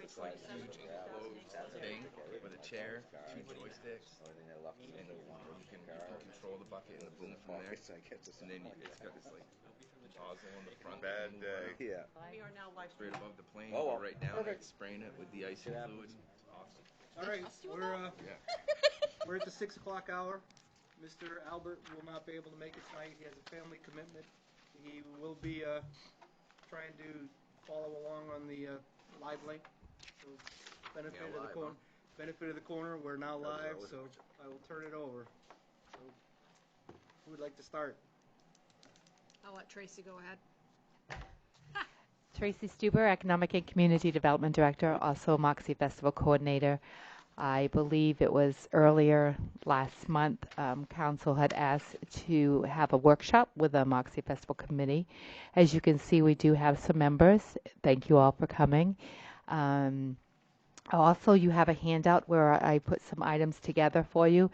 It's like a huge enclosed thing with a chair, two joysticks, and you can control the bucket and the boom from there. And then it's got this like nozzle on the front that can move around We are now live straight streaming. above the plane, go right down it, spraying it with the icing fluid. It's awesome. All right, Yeah. we're at the 6 o'clock hour. Mr. Albert will not be able to make it tonight. He has a family commitment. He will be trying to follow along on the live link. So benefit Yeah, of the live, corner. Benefit of the corner. We're now live, always so watch I will turn it over. So, who would like to start? I'll let Tracy go ahead. Tracy Stuber, Economic and Community Development Director, also Moxie Festival Coordinator. I believe it was earlier last month, Council had asked to have a workshop with the Moxie Festival Committee. As you can see, we do have some members. Thank you all for coming. Also, you have a handout where I put some items together for you.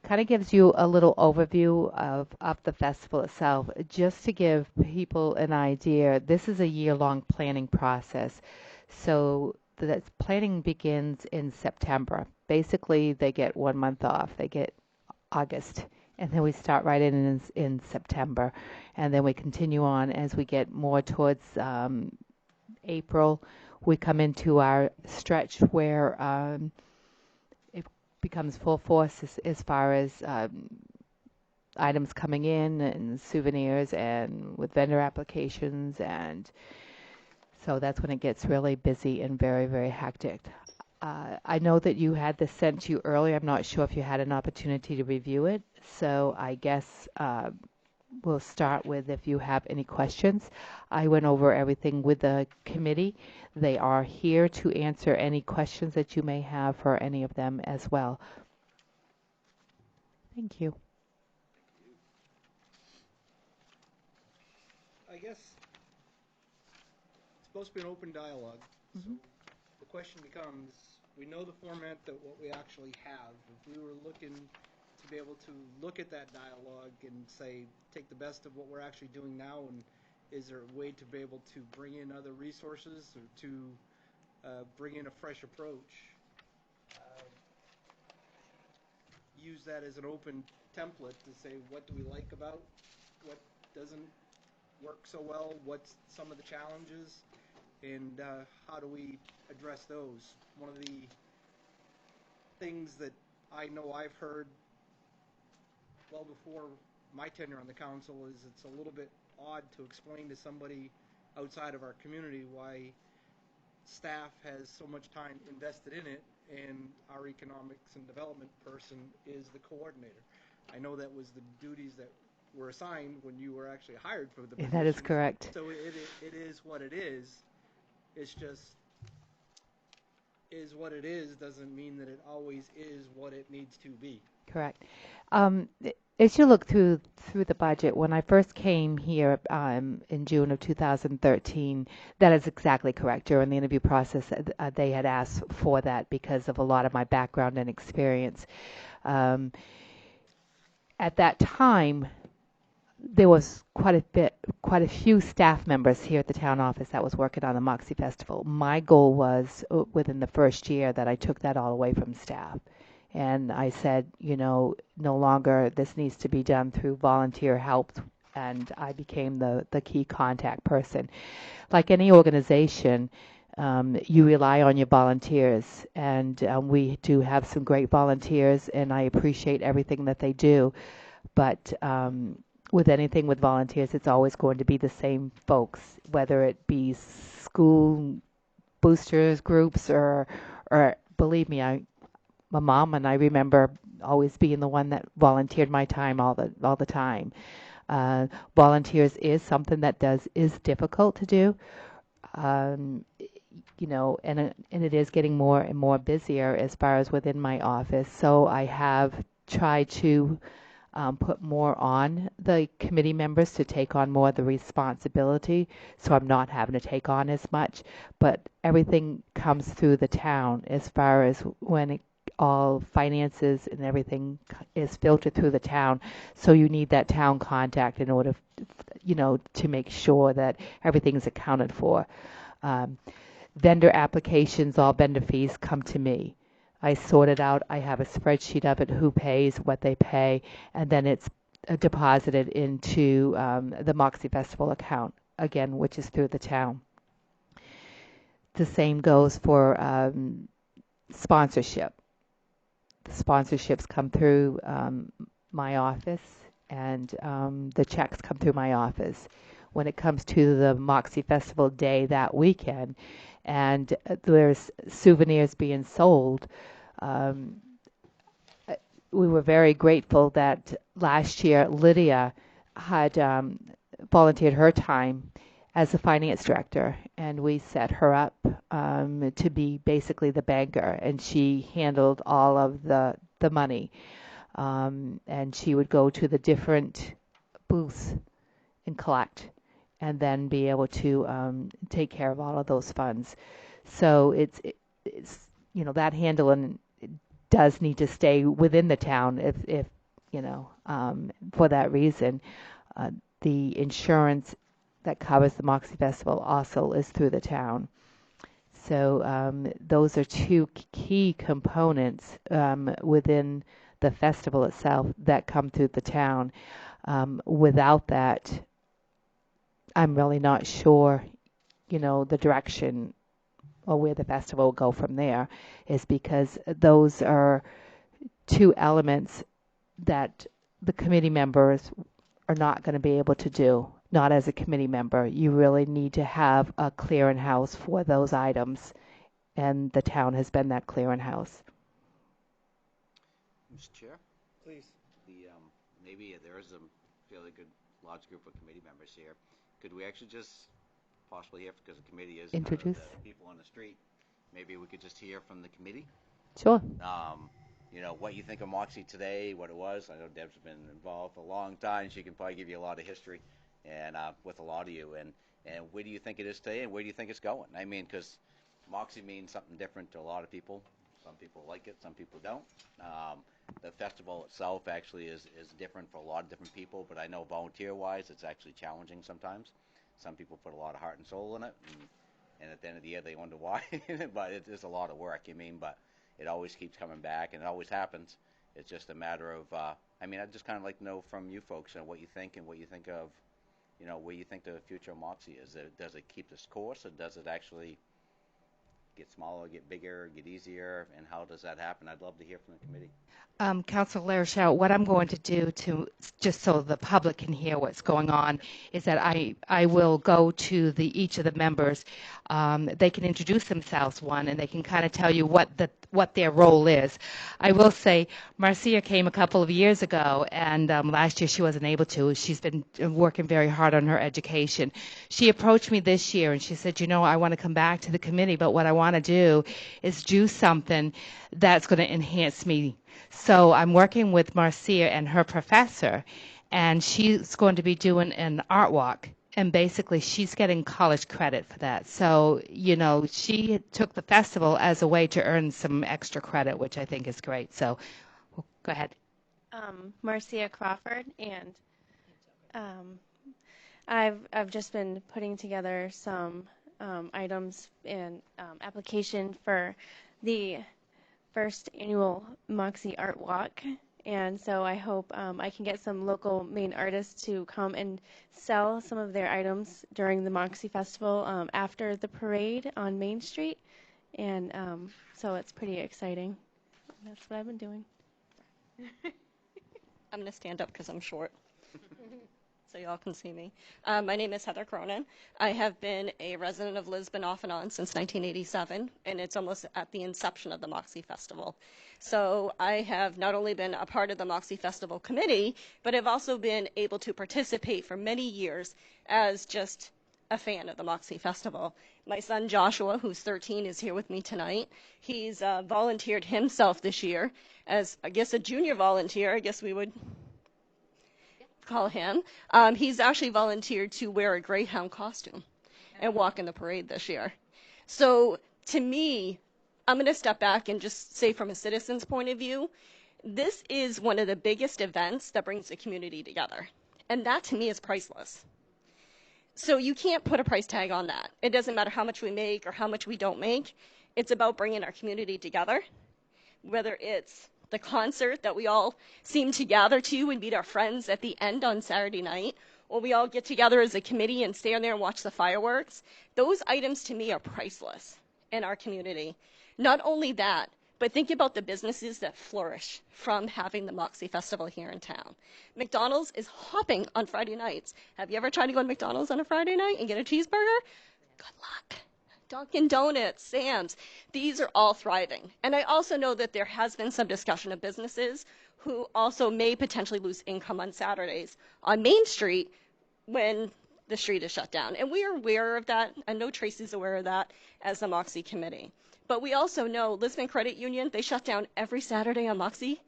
Kind of gives you a little overview of the festival itself. Just to give people an idea, this is a year-long planning process. So the planning begins in September. Basically, they get 1 month off. They get August, and then we start right in September. And then we continue on as we get more towards April. We come into our stretch where becomes full force as far as items coming in and souvenirs and with vendor applications, and so that's when it gets really busy and very, very hectic. I know that you had this sent to you earlier. I'm not sure if you had an opportunity to review it, so I guess we'll start with if you have any questions. I went over everything with the committee. They are here to answer any questions that you may have for any of them as well. Thank you. I guess it's supposed to be an open dialogue. So the question becomes, we know the format that what we actually have. If we were looking to be able to look at that dialogue and say, take the best of what we're actually doing now, and is there a way to be able to bring in other resources or to bring in a fresh approach? Use that as an open template to say, what do we like about, what doesn't work so well, what's some of the challenges, and how do we address those? One of the things that I know I've heard well before my tenure on the council is it's a little bit odd to explain to somebody outside of our community why staff has so much time invested in it and our economics and development person is the coordinator. I know that was the duties that were assigned when you were actually hired for the position. That is correct. So it is what it is. It's just is what it is doesn't mean that it always is what it needs to be. Correct. As you look through the budget, when I first came here in June of 2013, that is exactly correct. During the interview process, they had asked for that because of a lot of my background and experience. At that time, there was quite a few staff members here at the town office that was working on the Moxie Festival. My goal was within the first year that I took that all away from staff. And I said, no longer this needs to be done through volunteer help, and I became the key contact person. Like any organization, you rely on your volunteers, and we do have some great volunteers, and I appreciate everything that they do. But with anything with volunteers, it's always going to be the same folks, whether it be school boosters groups or believe me, my mom and I remember always being the one that volunteered my time all the time. Volunteers is something that is difficult to do, and it is getting more and more busier as far as within my office. So I have tried to put more on the committee members to take on more of the responsibility, so I'm not having to take on as much. But everything comes through the town as far as when all finances and everything is filtered through the town. So you need that town contact in order, to make sure that everything is accounted for. vendor applications, all vendor fees come to me. I sort it out. I have a spreadsheet of it, who pays, what they pay, and then it's deposited into the Moxie Festival account, again, which is through the town. The same goes for sponsorship. The sponsorships come through my office, and the checks come through my office. When it comes to the Moxie Festival day that weekend, and there's souvenirs being sold, we were very grateful that last year Lydia had volunteered her time as a finance director, and we set her up to be basically the banker, and she handled all of the money, and she would go to the different booths and collect, and then be able to take care of all of those funds. So it's that handling does need to stay within the town if for that reason. The insurance that covers the Moxie Festival also is through the town. So those are two key components within the festival itself that come through the town. Without that, I'm really not sure, the direction or where the festival will go from there, is because those are two elements that the committee members are not going to be able to do. Not as a committee member. You really need to have a clearinghouse for those items, and the town has been that clearinghouse. Mr. Chair, Please. Maybe there is a fairly good large group of committee members here. Could we actually just possibly hear, because the committee is Introduce the people on the street, maybe we could just hear from the committee? Sure. What you think of Moxie today, what it was. I know Deb's been involved for a long time. She can probably give you a lot of history and with a lot of you. And where do you think it is today, and where do you think it's going? I mean, because Moxie means something different to a lot of people. Some people like it, some people don't. The festival itself actually is different for a lot of different people, but I know volunteer-wise it's actually challenging sometimes. Some people put a lot of heart and soul in it, and at the end of the year they wonder why. But it is a lot of work, but it always keeps coming back, and it always happens. It's just a matter of, I'd just kind of like to know from you folks what you think and what you think of, where you think the future of Moxie is. Does it keep this course, or does it actually get smaller, get bigger, get easier, and how does that happen? I'd love to hear from the committee. Councilor Larochelle, what I'm going to do just so the public can hear what's going on, is that I will go to each of the members. They can introduce themselves, and they can kind of tell you what their role is. I will say Marcia came a couple of years ago, and last year she wasn't able to. She's been working very hard on her education. She approached me this year, and she said, I want to come back to the committee, but what I want to do is do something that's going to enhance me. So I'm working with Marcia and her professor, and she's going to be doing an art walk, and basically she's getting college credit for that. So, she took the festival as a way to earn some extra credit, which I think is great. So go ahead. Marcia Crawford, and I've just been putting together some items and application for the first annual Moxie Art Walk, and so I hope I can get some local Maine artists to come and sell some of their items during the Moxie Festival after the parade on Main Street, and so it's pretty exciting. That's what I've been doing. I'm going to stand up because I'm short. So y'all can see me. My name is Heather Cronin. I have been a resident of Lisbon off and on since 1987, and it's almost at the inception of the Moxie Festival. So I have not only been a part of the Moxie Festival committee, but I've also been able to participate for many years as just a fan of the Moxie Festival. My son Joshua, who's 13, is here with me tonight. He's volunteered himself this year as, I guess, a junior volunteer, I guess we would call him. He's actually volunteered to wear a Greyhound costume and walk in the parade this year. So to me, I'm going to step back and just say from a citizen's point of view, this is one of the biggest events that brings the community together. And that to me is priceless. So you can't put a price tag on that. It doesn't matter how much we make or how much we don't make. It's about bringing our community together, whether it's the concert that we all seem to gather to and meet our friends at the end on Saturday night, or we all get together as a committee and stand there and watch the fireworks. Those items to me are priceless in our community. Not only that, but think about the businesses that flourish from having the Moxie Festival here in town. McDonald's is hopping on Friday nights. Have you ever tried to go to McDonald's on a Friday night and get a cheeseburger? Good luck. Dunkin' Donuts, Sam's, these are all thriving. And I also know that there has been some discussion of businesses who also may potentially lose income on Saturdays on Main Street when the street is shut down. And we are aware of that. I know Tracy's aware of that as the Moxie committee. But we also know Lisbon Credit Union, they shut down every Saturday on Moxie,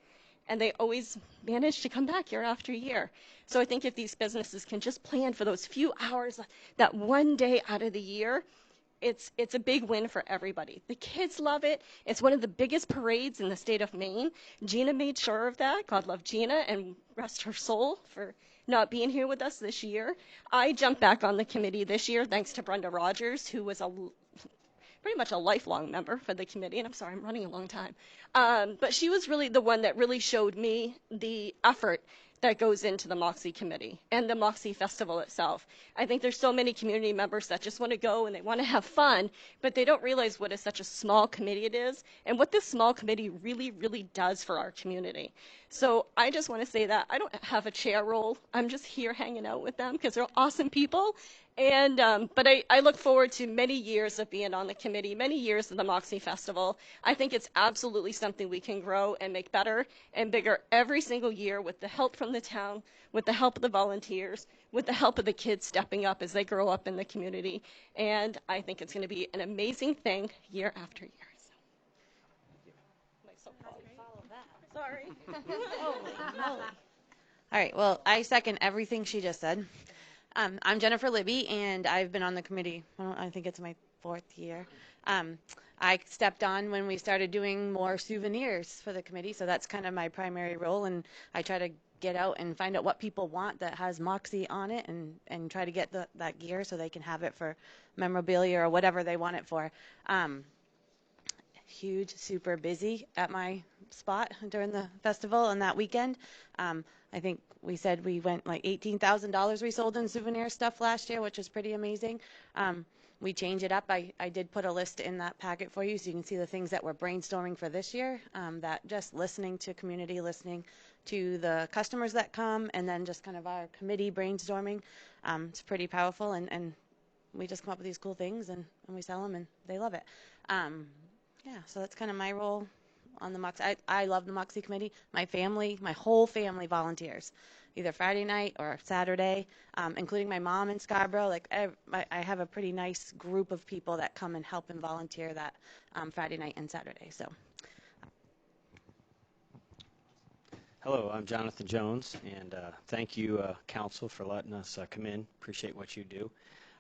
and they always manage to come back year after year. So I think if these businesses can just plan for those few hours, that one day out of the year, it's a big win for everybody. The kids love it. It's one of the biggest parades in the state of Maine. Gina made sure of that. God love Gina and rest her soul for not being here with us this year. I jumped back on the committee this year thanks to Brenda Rogers, who was pretty much a lifelong member for the committee, and I'm sorry, I'm running a long time. But she was really the one that really showed me the effort that goes into the Moxie committee and the Moxie Festival itself. I think there's so many community members that just want to go and they want to have fun, but they don't realize what such a small committee it is and what this small committee really, really does for our community. So I just want to say that I don't have a chair role. I'm just here hanging out with them because they're awesome people. And but I look forward to many years of being on the committee, many years of the Moxie Festival. I think it's absolutely something we can grow and make better and bigger every single year with the help from the town, with the help of the volunteers, with the help of the kids stepping up as they grow up in the community. And I think it's going to be an amazing thing year after year. Sorry. All right, well, I second everything she just said. I'm Jennifer Libby, and I've been on the committee, I think it's my 4th year. I stepped on when we started doing more souvenirs for the committee, so that's kind of my primary role, and I try to get out and find out what people want that has Moxie on it and try to get that gear so they can have it for memorabilia or whatever they want it for. Huge, super busy at my spot during the festival and that weekend. I think we said we went like $18,000 we sold in souvenir stuff last year, which is pretty amazing. We change it up. I did put a list in that packet for you so you can see the things that we're brainstorming for this year, that just listening to community, listening to the customers that come, and then just kind of our committee brainstorming. It's pretty powerful, and we just come up with these cool things, and we sell them, and they love it. Yeah, so that's kind of my role on the Moxie. I love the Moxie committee. My family, my whole family volunteers, either Friday night or Saturday, including my mom in Scarborough. Like I have a pretty nice group of people that come and help and volunteer that Friday night and Saturday. So. Hello, I'm Jonathan Jones, and thank you, Council, for letting us come in. Appreciate what you do.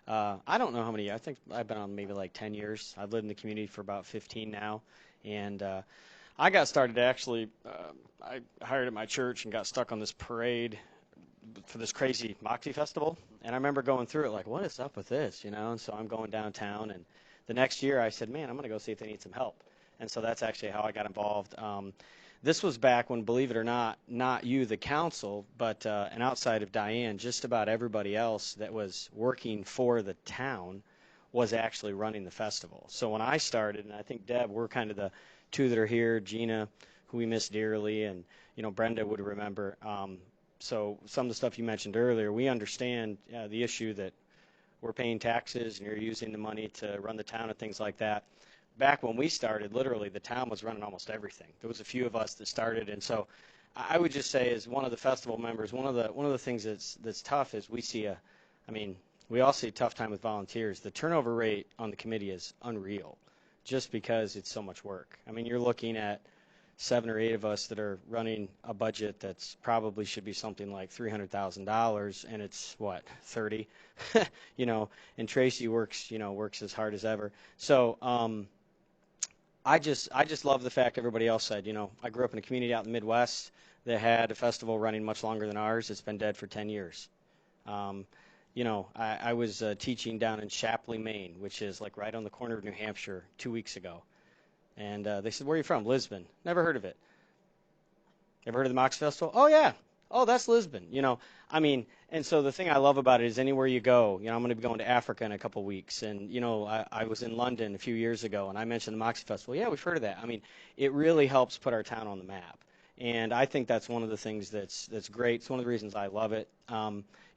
I don't know how many. I think I've been on maybe like 10 years. I've lived in the community for about 15 now, and I got started actually. I hired at my church and got stuck on this parade for this crazy Moxie Festival, and I remember going through it like, what is up with this, you know? And so I'm going downtown, and the next year I said, man, I'm going to go see if they need some help, and so that's actually how I got involved. This was back when, believe it or not you, the council, but and outside of Diane, just about everybody else that was working for the town was actually running the festival. So when I started, and I think Deb, we're kind of the two that are here, Gina, who we miss dearly, and Brenda would remember. So some of the stuff you mentioned earlier, we understand the issue that we're paying taxes and you're using the money to run the town and things like that. Back when we started, literally, the town was running almost everything. There was a few of us that started, and so I would just say, as one of the festival members, one of the things that's tough is we all see a tough time with volunteers. The turnover rate on the committee is unreal, just because it's so much work. I mean, you're looking at 7 or 8 of us that are running a budget that's probably should be something like $300,000, and it's what, 30, and Tracy works as hard as ever. So I just love the fact everybody else said, I grew up in a community out in the Midwest that had a festival running much longer than ours. It's been dead for 10 years. You know, I was teaching down in Shapley, Maine, which is like right on the corner of New Hampshire 2 weeks ago. And they said, "Where are you from?" "Lisbon." "Never heard of it." "Ever heard of the Mox Festival?" "Oh, yeah." "Oh, that's Lisbon." You know, I mean, and so the thing I love about it is anywhere you go, you know, I'm going to be going to Africa in a couple weeks. And, you know, I was in London a few years ago and I mentioned the Moxie Festival. "Yeah, we've heard of that." I mean, it really helps put our town on the map. And I think that's one of the things that's great. It's one of the reasons I love it.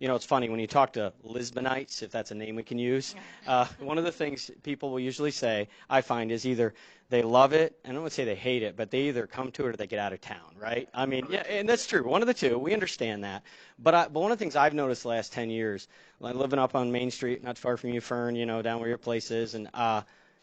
You know, it's funny when you talk to Lisbonites, if that's a name we can use. One of the things people will usually say, I find, is either they love it, and I don't want to say they hate it, but they either come to it or they get out of town, right? I mean, yeah, and that's true. One of the two. We understand that. But one of the things I've noticed the last 10 years, like living up on Main Street, not far from you, Fern, you know, down where your place is, and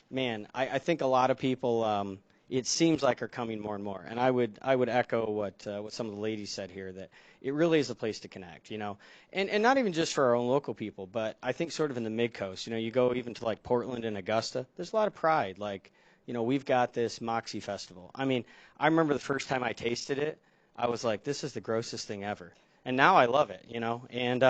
man, I think a lot of people. It seems like are coming more and more. And I would echo what some of the ladies said here, that it really is a place to connect, you know, and not even just for our own local people, but I think sort of in the mid-coast, you know, you go even to like Portland and Augusta, there's a lot of pride. Like, you know, we've got this Moxie Festival. I mean, I remember the first time I tasted it, I was like, this is the grossest thing ever. And now I love it, you know, and,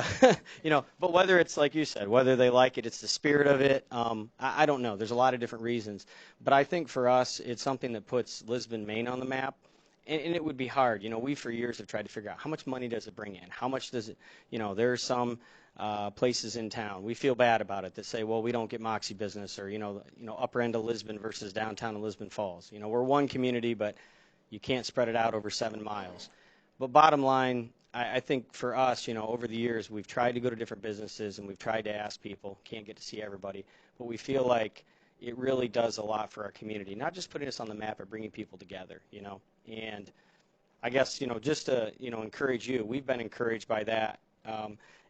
you know, but whether it's like you said, whether they like it, it's the spirit of it. I don't know. There's a lot of different reasons. But I think for us, it's something that puts Lisbon, Maine on the map. And it would be hard. You know, we for years have tried to figure out how much money does it bring in? How much does it, you know, there are some places in town. We feel bad about it that say, well, we don't get Moxie business, or, you know, upper end of Lisbon versus downtown of Lisbon Falls. You know, we're one community, but you can't spread it out over 7 miles. But bottom line, I think for us, you know, over the years, we've tried to go to different businesses and we've tried to ask people. Can't get to see everybody, but we feel like it really does a lot for our community, not just putting us on the map, but bringing people together, you know. And I guess, you know, just to, you know, encourage you, we've been encouraged by that.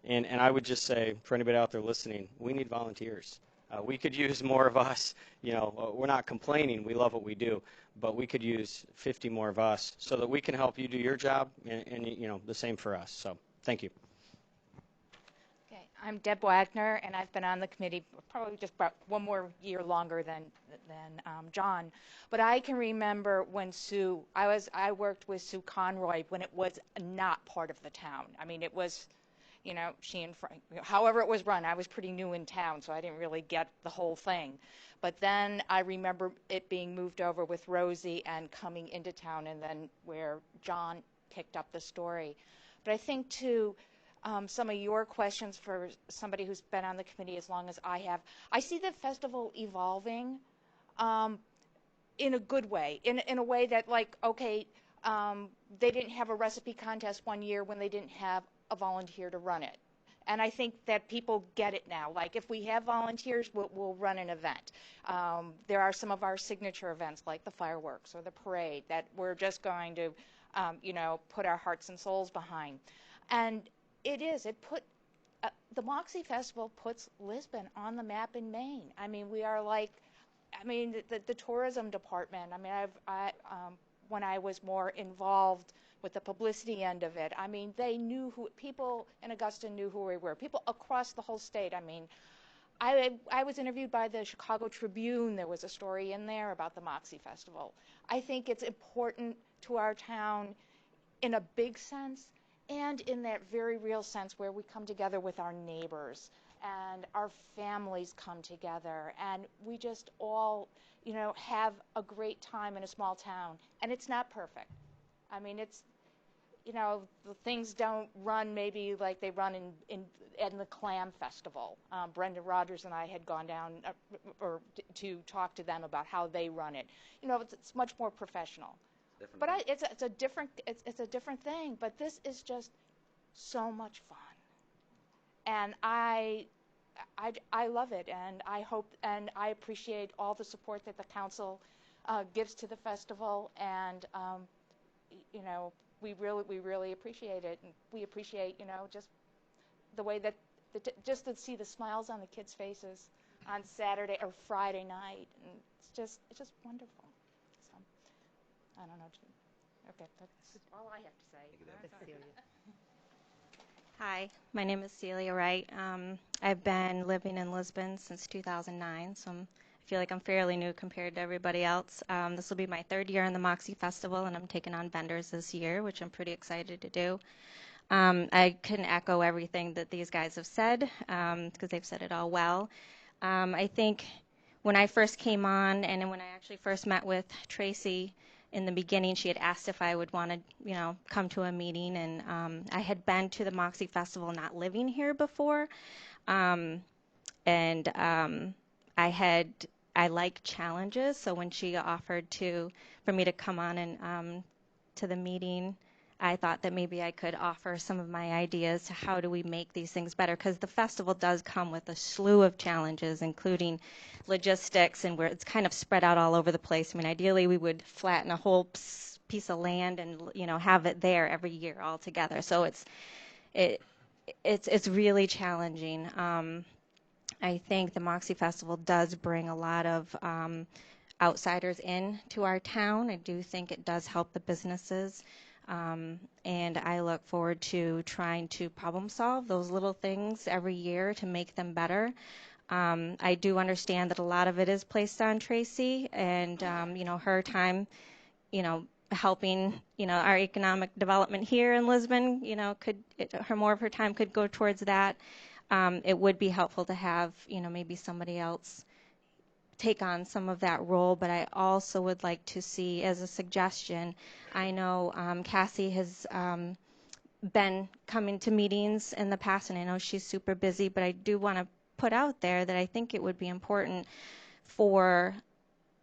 And I would just say, for anybody out there listening, we need volunteers. We could use more of us. You know, we're not complaining. We love what we do. But we could use 50 more of us so that we can help you do your job, and you know, the same for us. So thank you. Okay, I'm Deb Wagner, and I've been on the committee probably just about 1 more year longer than John. But I can remember when Sue, I worked with Sue Conroy when it was not part of the town. I mean, it was, you know, she and Frank, however it was run. I was pretty new in town, so I didn't really get the whole thing. But then I remember it being moved over with Rosie and coming into town, and then where John picked up the story. But I think, too, some of your questions for somebody who's been on the committee as long as I have, I see the festival evolving in a good way, in a way that, like, okay, they didn't have a recipe contest one year when they didn't have a volunteer to run it. And I think that people get it now. Like, if we have volunteers, we'll run an event. There are some of our signature events, like the fireworks or the parade, that we're just going to, you know, put our hearts and souls behind. And the Moxie Festival puts Lisbon on the map in Maine. I mean, we are like, I mean, the tourism department. I mean, when I was more involved with the publicity end of it, I mean, they knew people in Augusta knew who we were. People across the whole state. I mean, I was interviewed by the Chicago Tribune. There was a story in there about the Moxie Festival. I think it's important to our town in a big sense and in that very real sense where we come together with our neighbors and our families come together and we just all, you know, have a great time in a small town. And it's not perfect. I mean, it's, you know, the things don't run maybe like they run in the Clam Festival. Brendan Rogers and I had gone down to talk to them about how they run it. You know, it's much more professional. But it's a different thing. But this is just so much fun, and I love it, and I hope and I appreciate all the support that the council gives to the festival, and you know. We really appreciate it, and we appreciate, you know, just the way that just to see the smiles on the kids' faces on Saturday or Friday night, and it's just wonderful. So I don't know. Okay, that's all I have to say. Celia. Hi, my name is Celia Wright. I've been living in Lisbon since 2009, so I feel like I'm fairly new compared to everybody else. This will be my 3rd year on the Moxie Festival, and I'm taking on vendors this year, which I'm pretty excited to do. I can echo everything that these guys have said because they've said it all well. I think when I first came on and when I actually first met with Tracy in the beginning, she had asked if I would want to, come to a meeting, and I had been to the Moxie Festival not living here before, and I like challenges, so when she offered for me to come on and to the meeting, I thought that maybe I could offer some of my ideas to how do we make these things better, because the festival does come with a slew of challenges, including logistics, and where it's kind of spread out all over the place. I mean, ideally we would flatten a whole piece of land and have it there every year all together. So it's really challenging. I think the Moxie Festival does bring a lot of outsiders in to our town. I do think it does help the businesses. And I look forward to trying to problem solve those little things every year to make them better. I do understand that a lot of it is placed on Tracy and, her time, helping, our economic development here in Lisbon, more of her time could go towards that. It would be helpful to have, maybe somebody else take on some of that role, but I also would like to see, as a suggestion, I know Cassie has been coming to meetings in the past, and I know she's super busy, but I do want to put out there that I think it would be important for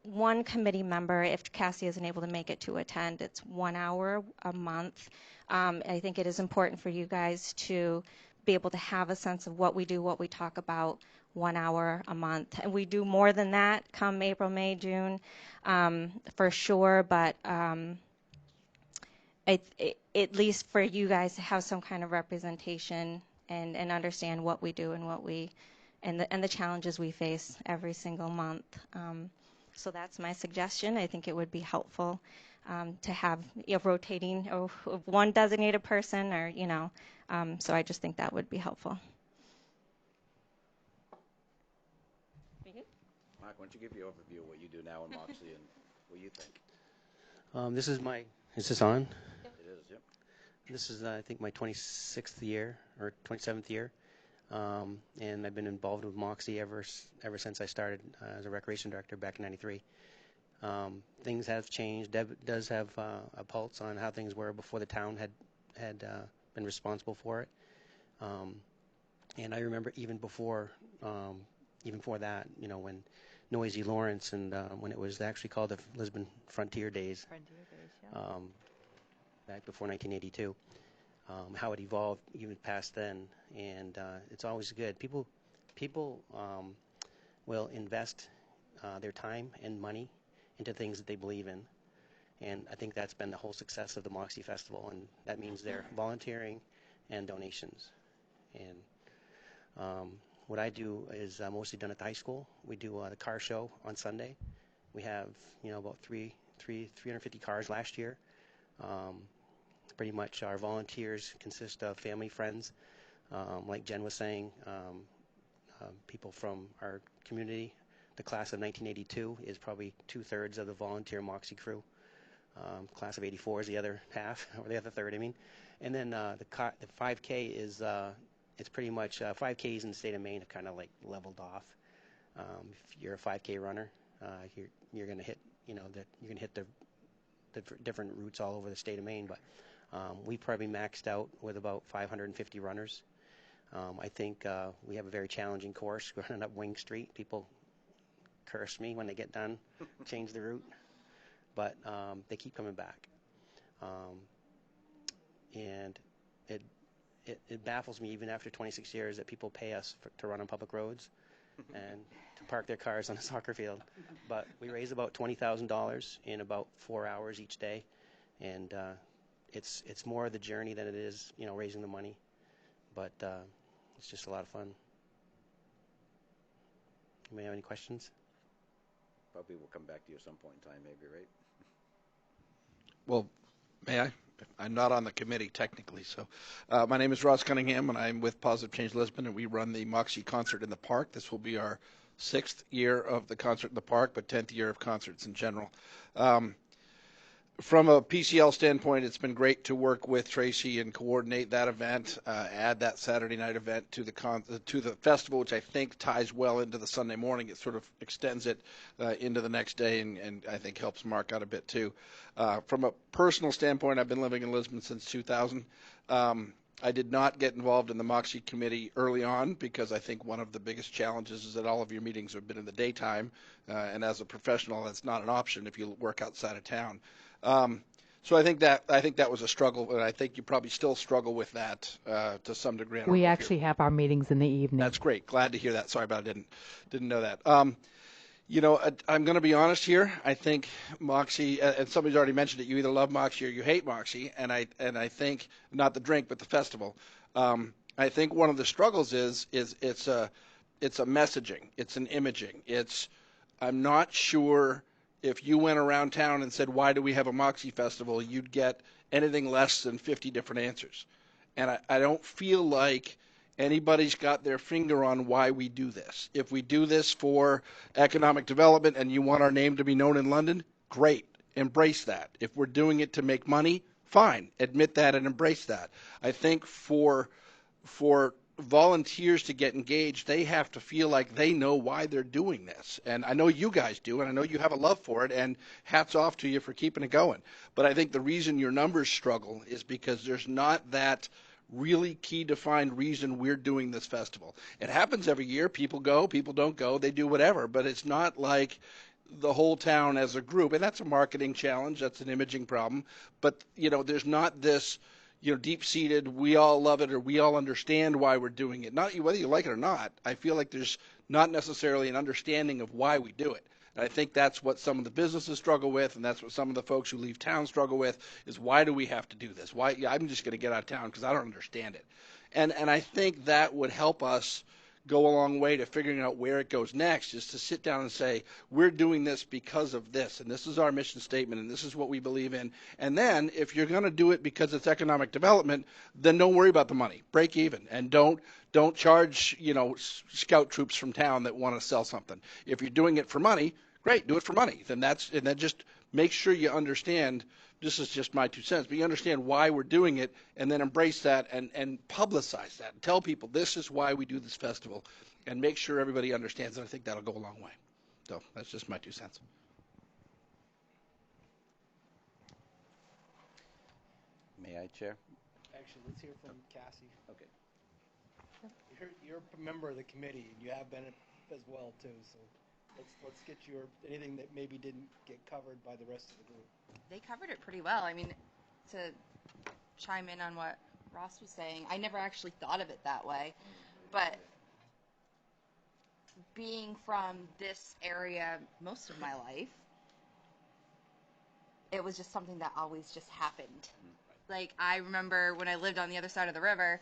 one committee member, if Cassie isn't able to make it, to attend. It's 1 hour a month. I think it is important for you guys to be able to have a sense of what we do, what we talk about, 1 hour a month. And we do more than that come April, May, June, for sure, but at least for you guys to have some kind of representation and understand what we do and and the challenges we face every single month. So that's my suggestion. I think it would be helpful to have rotating or one designated person, or so I just think that would be helpful. Mark, why don't you give your overview of what you do now in Moxie and what you think? Is this on? It is, yep. This is, I think, my 26th year or 27th year, and I've been involved with Moxie ever since I started as a recreation director back in '93. Things have changed. Deb does have a pulse on how things were before the town had been responsible for it, and I remember even before that, when Noisy Lawrence and when it was actually called the Lisbon Frontier Days. Back before 1982, how it evolved even past then, and it's always good. People will invest their time and money into things that they believe in, and I think that's been the whole success of the Moxie Festival, and that means they're volunteering and donations. And what I do is mostly done at the high school. We do the car show on Sunday. We have about 350 cars last year. Pretty much our volunteers consist of family, friends, like Jen was saying, people from our community. The class of 1982 is probably 2/3 of the volunteer Moxie crew. Class of '84 is the other half, or the other third, I mean. And then the 5K is, it's pretty much 5Ks in the state of Maine have kind of like leveled off. If you're a 5K runner, you're going to hit, you're going to hit the different routes all over the state of Maine, but we probably maxed out with about 550 runners. I think we have a very challenging course running up Wing Street. People curse me when they get done, change the route, but they keep coming back. And it baffles me, even after 26 years, that people pay us to run on public roads and to park their cars on a soccer field. But we raise about $20,000 in about 4 hours each day, and it's more the journey than it is, raising the money. But it's just a lot of fun. Anybody have any questions? Probably will come back to you at some point in time, maybe, right? Well, may I? I'm not on the committee technically, so my name is Ross Cunningham, and I'm with Positive Change Lisbon, and we run the Moxie Concert in the Park. This will be our 6th year of the Concert in the Park, but 10th year of concerts in general. from a PCL standpoint, it's been great to work with Tracy and coordinate that event, add that Saturday night event to the festival, which I think ties well into the Sunday morning. It sort of extends it into the next day, and I think helps Mark out a bit too. From a personal standpoint, I've been living in Lisbon since 2000. I did not get involved in the Moxie committee early on because I think one of the biggest challenges is that all of your meetings have been in the daytime, and as a professional, that's not an option if you work outside of town. So I think that was a struggle, and I think you probably still struggle with that to some degree. We actually have our meetings in the evening. That's great. Glad to hear that. Sorry about it. Didn't know that. I'm going to be honest here. I think Moxie, and somebody's already mentioned it. You either love Moxie or you hate Moxie, and I think not the drink, but the festival. I think one of the struggles is it's a messaging. It's an imaging. I'm not sure. If you went around town and said, why do we have a Moxie Festival, you'd get anything less than 50 different answers. And I don't feel like anybody's got their finger on why we do this. If we do this for economic development and you want our name to be known in London, great. Embrace that. If we're doing it to make money, fine. Admit that and embrace that. I think for volunteers to get engaged, they have to feel like they know why they're doing this. And I know you guys do, and I know you have a love for it, and hats off to you for keeping it going. But I think the reason your numbers struggle is because there's not that really key defined reason we're doing this festival. It happens every year. People go, people don't go, they do whatever, but it's not like the whole town as a group. And that's a marketing challenge, that's an imaging problem. But, there's not this deep-seated, we all love it or we all understand why we're doing it. Not whether you like it or not. I feel like there's not necessarily an understanding of why we do it. And I think that's what some of the businesses struggle with, and that's what some of the folks who leave town struggle with, is why do we have to do this? Why? I'm just going to get out of town because I don't understand it. And I think that would help us go a long way to figuring out where it goes next, is to sit down and say, we're doing this because of this, and this is our mission statement, and this is what we believe in. And then if you're going to do it because it's economic development, then don't worry about the money. Break even, and don't charge, scout troops from town that want to sell something. If you're doing it for money, great, do it for money. Then just make sure you understand. This is just my 2 cents, but you understand why we're doing it, and then embrace that and publicize that. And tell people this is why we do this festival, and make sure everybody understands it. I think that'll go a long way. So that's just my 2 cents. May I, Chair? Actually, let's hear from Cassie. Okay. You're a member of the committee, and you have been as well, too, so let's get anything that maybe didn't get covered by the rest of the group. They covered it pretty well. I mean, to chime in on what Ross was saying, I never actually thought of it that way, but being from this area most of my life, it was just something that always just happened. Like, I remember when I lived on the other side of the river,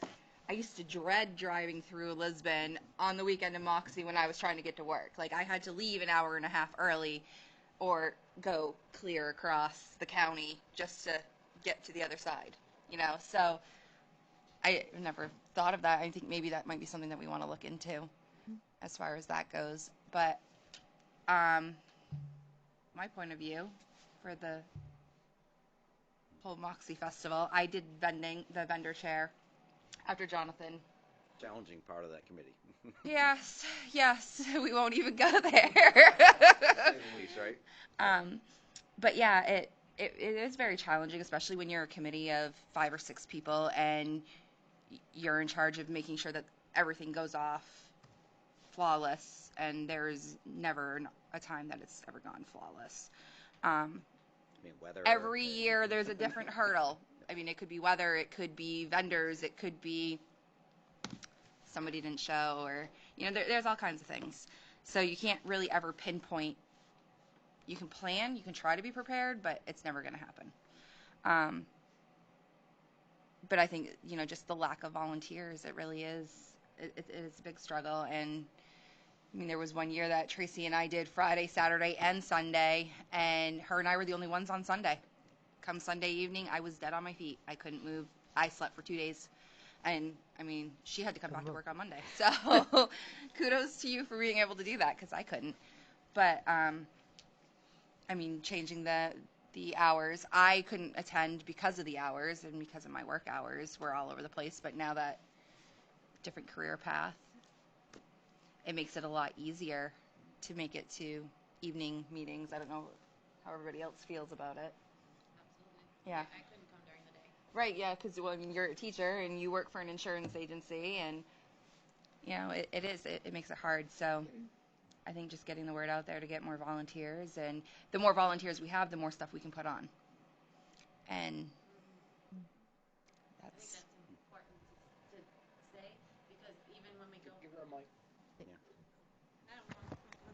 I used to dread driving through Lisbon on the weekend in Moxie when I was trying to get to work. Like, I had to leave an hour and a half early or go clear across the county just to get to the other side, So I never thought of that. I think maybe that might be something that we want to look into as far as that goes. But my point of view for the whole Moxie Festival, I did the vendor chair after Jonathan. Challenging part of that committee. Yes, we won't even go there. Right? But yeah, it is very challenging, especially when you're a committee of 5 or 6 people and you're in charge of making sure that everything goes off flawless, and there's never a time that it's ever gone flawless. Weather. Every year there's a different hurdle. I mean, it could be weather, it could be vendors, it could be somebody didn't show, or there's all kinds of things. So you can't really ever pinpoint. You can plan, you can try to be prepared, but it's never going to happen. But I think just the lack of volunteers, it really is. It is a big struggle. And I mean, there was one year that Tracy and I did Friday, Saturday, and Sunday, and her and I were the only ones on Sunday. Come Sunday evening, I was dead on my feet. I couldn't move. I slept for 2 days. And, I mean, she had to come back to work on Monday. So kudos to you for being able to do that, because I couldn't. But, I mean, changing the the hours. I couldn't attend because of the hours and because of my work hours. We're all over the place, but now that different career path, it makes it a lot easier to make it to evening meetings. I don't know how everybody else feels about it. Absolutely. Yeah. I couldn't come during the day. Right, yeah, because well, I mean, you're a teacher and you work for an insurance agency, and you know, it makes it hard. So I think just getting the word out there to get more volunteers, and the more volunteers we have, the more stuff we can put on. And that's important to say, because even when we go. Give her a mic.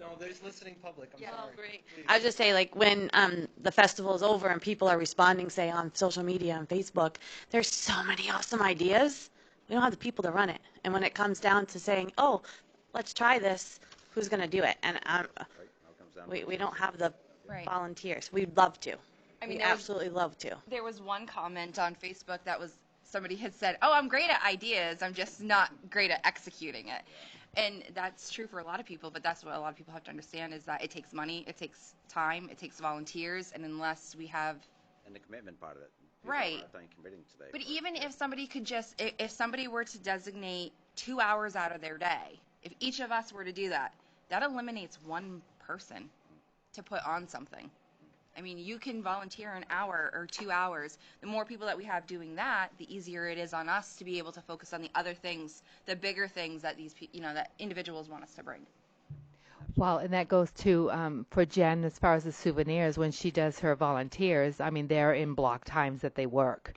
No, there's listening public. I'm sorry. Oh, great. Please. I was just say, like, when the festival is over and people are responding, say, on social media, on Facebook, there's so many awesome ideas. We don't have the people to run it. And when it comes down to saying, oh, let's try this, who's going to do it? And we don't have the volunteers. We'd love to. I mean, we absolutely love to. There was one comment on Facebook that was, somebody had said, oh, I'm great at ideas, I'm just not great at executing it. And that's true for a lot of people, but that's what a lot of people have to understand, is that it takes money, it takes time, it takes volunteers, and unless we have... And the commitment part of it. Right. Committing today. But even if somebody could just, if somebody were to designate 2 hours out of their day, if each of us were to do that, that eliminates one person to put on something. I mean, you can volunteer an hour or 2 hours. The more people that we have doing that, the easier it is on us to be able to focus on the other things, the bigger things that these, that individuals want us to bring. Well, and that goes to for Jen as far as the souvenirs. When she does her volunteers, I mean, they're in block times that they work.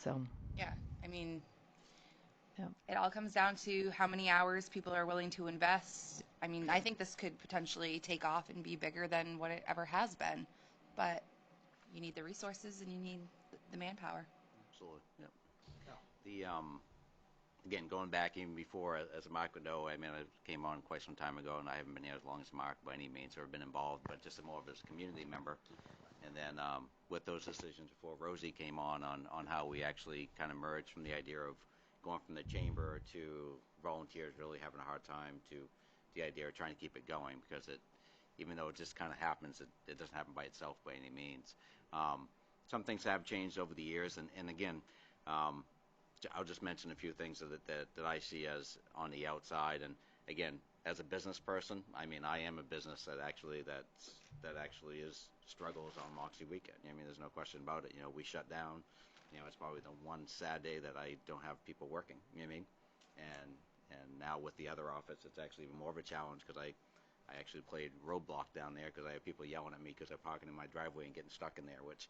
So. Yeah, I mean, yeah. It all comes down to how many hours people are willing to invest. I mean, I think this could potentially take off and be bigger than what it ever has been, but you need the resources and you need the manpower. Absolutely. Yep. The again, going back even before, as Mark would know, I mean, I came on quite some time ago, and I haven't been here as long as Mark by any means, or been involved, but just more of as a community member. And then with those decisions before Rosie came on how we actually kind of merged from the idea of going from the chamber to volunteers really having a hard time to the idea of trying to keep it going, because even though it just kind of happens, it doesn't happen by itself by any means. Some things have changed over the years, and again, I'll just mention a few things that I see as on the outside. And again, as a business person, I mean, I am a business that actually is struggles on Moxie weekend. I mean, there's no question about it. We shut down. It's probably the one sad day that I don't have people working. You know what I mean? And now with the other office, it's actually even more of a challenge, because I actually played roadblock down there because I have people yelling at me because they're parking in my driveway and getting stuck in there, which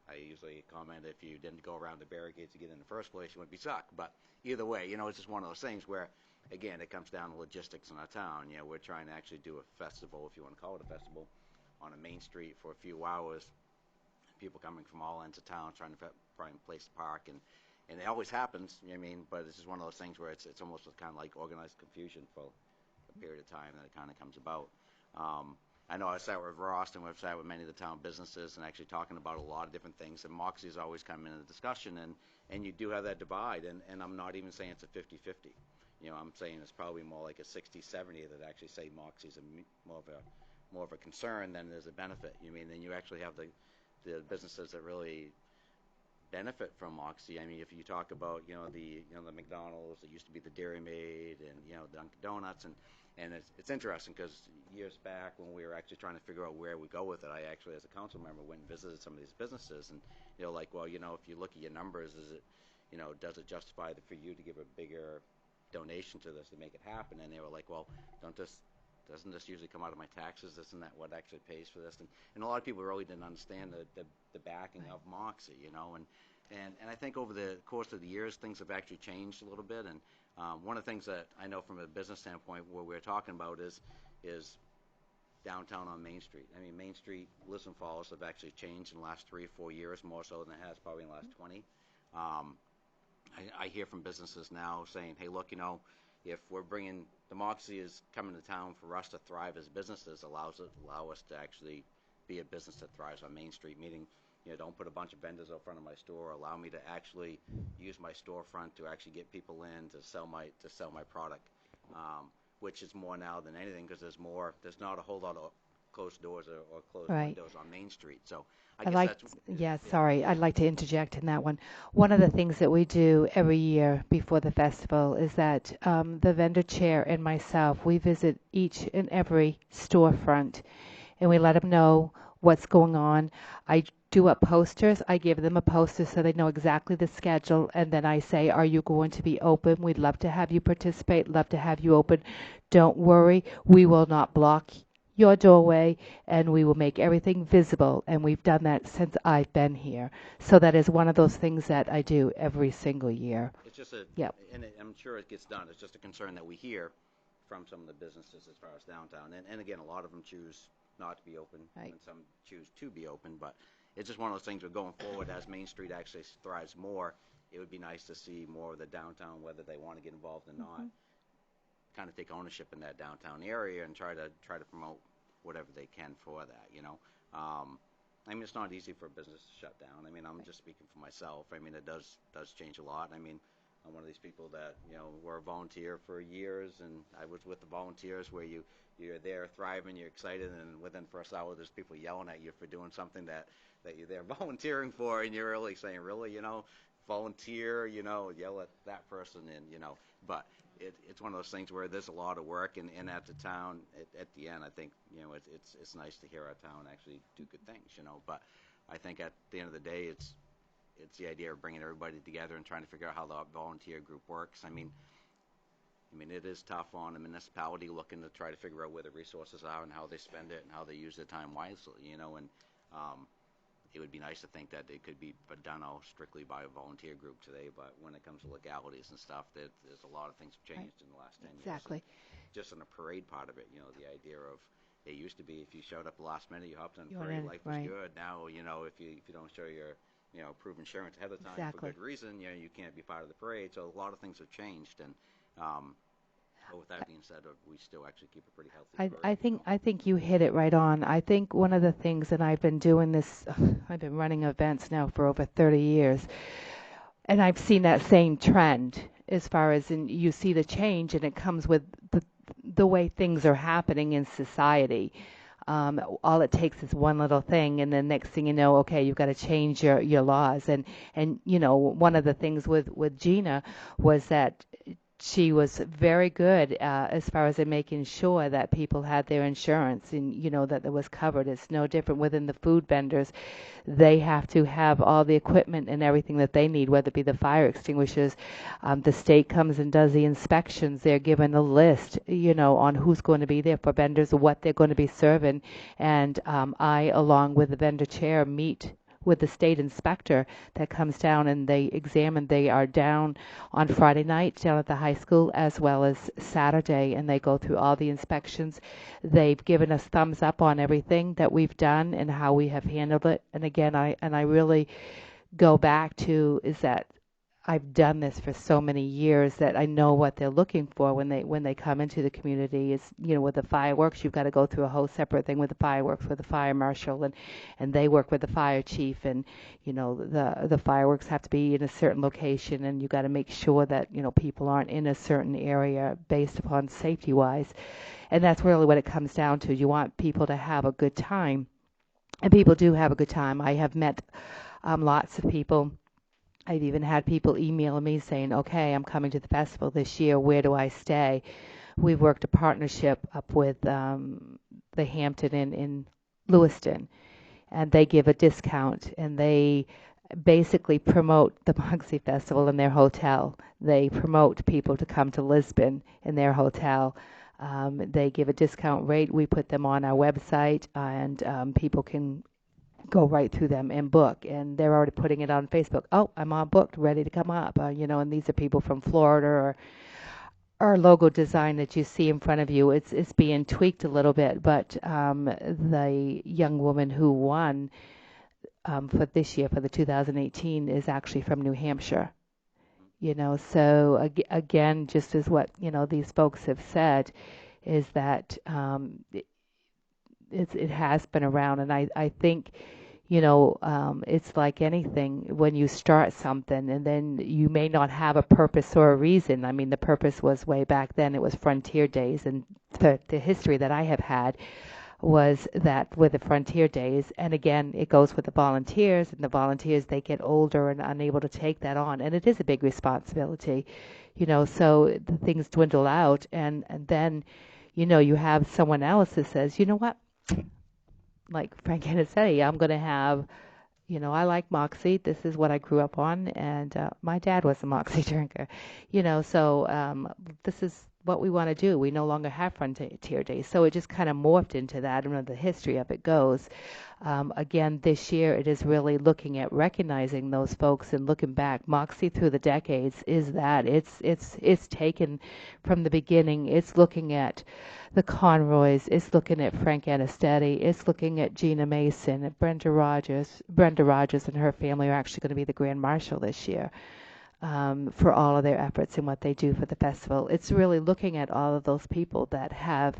I usually comment, if you didn't go around the barricades to get in the first place, you wouldn't be stuck. But either way, it's just one of those things where, again, it comes down to logistics in our town. We're trying to actually do a festival, if you want to call it a festival, on a main street for a few hours. People coming from all ends of town trying to find a place to park, and it always happens. You know what I mean? But it's just one of those things where it's almost kind of like organized confusion for a period of time that it kind of comes about. I know I sat with Ross and we've sat with many of the town businesses and actually talking about a lot of different things, and Moxie's always come into the discussion, and you do have that divide, and I'm not even saying it's a 50-50. I'm saying it's probably more like a 60-70 that actually say Moxie's more of a concern than there's a benefit. You mean, then you actually have the businesses that really benefit from Moxie. I mean, if you talk about the McDonald's, it used to be the Dairy Maid, and Dunkin' Donuts, and it's interesting because years back when we were actually trying to figure out where we go with it, I actually, as a council member, went and visited some of these businesses, and like, well, if you look at your numbers, is it, does it justify for you to give a bigger donation to this to make it happen? And they were like, well, doesn't this usually come out of my taxes? Isn't that what actually pays for this? And a lot of people really didn't understand the backing of Moxie, and I think over the course of the years, things have actually changed a little bit. And one of the things that I know from a business standpoint, what we're talking about is downtown on Main Street. I mean, Main Street, Lisbon Falls have actually changed in the last 3 or 4 years, more so than it has probably in the last 20. I hear from businesses now saying, hey, look, if we're bringing, the Moxie is coming to town for us to thrive as businesses, allow us to actually be a business that thrives on Main Street, meaning, don't put a bunch of vendors out front of my store, allow me to actually use my storefront to actually get people in to sell my product, which is more now than anything, because there's not a whole lot of closed doors or closed Right. windows on Main Street. So I I'd guess like, that's yeah, sorry, I'd like to interject in that one. One of the things that we do every year before the festival is that the vendor chair and myself, we visit each and every storefront and we let them know what's going on. I do up posters. I give them a poster so they know exactly the schedule, and then I say, are you going to be open? We'd love to have you participate, love to have you open. Don't worry, we will not block your doorway, and we will make everything visible, and we've done that since I've been here. So that is one of those things that I do every single year. it's just a, Yep. and I'm sure it gets done. It's just a concern that we hear from some of the businesses as far as downtown. And again, a lot of them choose not to be open, Right. and some choose to be open. But it's just one of those things. We're going forward as Main Street actually thrives more. It would be nice to see more of the downtown, whether they want to get involved or not, kind of take ownership in that downtown area and try to promote whatever they can for that. I mean, it's not easy for a business to shut down. I mean, I'm just speaking for myself. I mean, it does change a lot. I mean, I'm one of these people that were a volunteer for years, and I was with the volunteers where you're there thriving, you're excited, and within the first hour there's people yelling at you for doing something that you're there volunteering for, and you're really saying, really, volunteer, yell at that person, and but it's one of those things where there's a lot of work, and at the town, at the end, I think it's nice to hear our town actually do good things, but I think at the end of the day, it's the idea of bringing everybody together and trying to figure out how the volunteer group works. I mean, it is tough on a municipality looking to try to figure out where the resources are and how they spend it and how they use their time wisely, and it would be nice to think that it could be done all strictly by a volunteer group today, but when it comes to legalities and stuff, there's a lot of things have changed in the last 10 years. Exactly. And just in the parade part of it, the idea of it used to be if you showed up the last minute, you hopped on the You parade, went in, life was right. good. Now, if you don't show your prove insurance ahead of time Exactly. for good reason, you can't be part of the parade. So a lot of things have changed, and but with that being said, we still actually keep a pretty healthy parade. I think you hit it right on. I think one of the things, and I've been doing this, I've been running events now for over 30 years, and I've seen that same trend as far as you see the change, and it comes with the way things are happening in society. All it takes is one little thing, and then next thing you know, okay, you've got to change your laws. And one of the things with Gina was that she was very good as far as in making sure that people had their insurance and that it was covered. It's no different within the food vendors. They have to have all the equipment and everything that they need, whether it be the fire extinguishers. The state comes and does the inspections. They're given a list, on who's going to be there for vendors, what they're going to be serving. And I, along with the vendor chair, meet with the state inspector that comes down and they examine. They are down on Friday night down at the high school as well as Saturday, and they go through all the inspections. They've given us thumbs up on everything that we've done and how we have handled it. And again, I really go back to is that I've done this for so many years that I know what they're looking for when they come into the community. Is with the fireworks, you've got to go through a whole separate thing with the fireworks with the fire marshal, and they work with the fire chief, and the fireworks have to be in a certain location, and you got to make sure that people aren't in a certain area based upon safety wise, and that's really what it comes down to. You want people to have a good time, and people do have a good time. I have met lots of people. I've even had people email me saying, okay, I'm coming to the festival this year. Where do I stay? We've worked a partnership up with the Hampton in Lewiston, and they give a discount, and they basically promote the Moxie Festival in their hotel. They promote people to come to Lisbon in their hotel. They give a discount rate. We put them on our website, and people can go right through them and book, and they're already putting it on Facebook. Oh, I'm all booked, ready to come up. And these are people from Florida, or our logo design that you see in front of you. It's being tweaked a little bit, but the young woman who won for this year for the 2018 is actually from New Hampshire. So again, just as what these folks have said, is that it has been around, and I think it's like anything. When you start something and then you may not have a purpose or a reason. I mean, the purpose was way back then. It was Frontier Days, and the history that I have had, was that with the Frontier Days, and again, it goes with the volunteers, and the volunteers, they get older and unable to take that on, and it is a big responsibility, so the things dwindle out, and then, you have someone else that says, you know what, like Frank Anicetti, I'm going to have, I like Moxie. This is what I grew up on, and my dad was a Moxie drinker, so this is what we want to do. We no longer have Frontier Days, so it just kind of morphed into that, and the history of it goes. Again, this year it is really looking at recognizing those folks and looking back. Moxie through the decades is that it's taken from the beginning. It's looking at the Conroys. It's looking at Frank Anicetti. It's looking at Gina Mason, Brenda Rogers. Brenda Rogers and her family are actually going to be the Grand Marshal this year. For all of their efforts and what they do for the festival. It's really looking at all of those people that have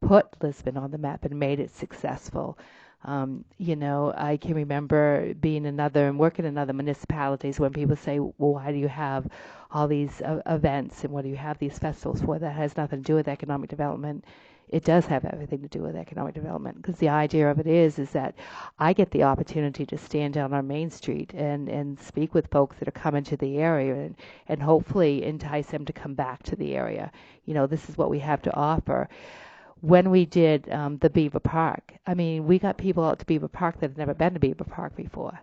put Lisbon on the map and made it successful. I can remember being and working in other municipalities when people say, well, why do you have all these events and what do you have these festivals for? That has nothing to do with economic development. It does have everything to do with economic development, because the idea of it is that I get the opportunity to stand down on Main Street and speak with folks that are coming to the area and hopefully entice them to come back to the area. This is what we have to offer. When we did the Beaver Park, we got people out to Beaver Park that had never been to Beaver Park before.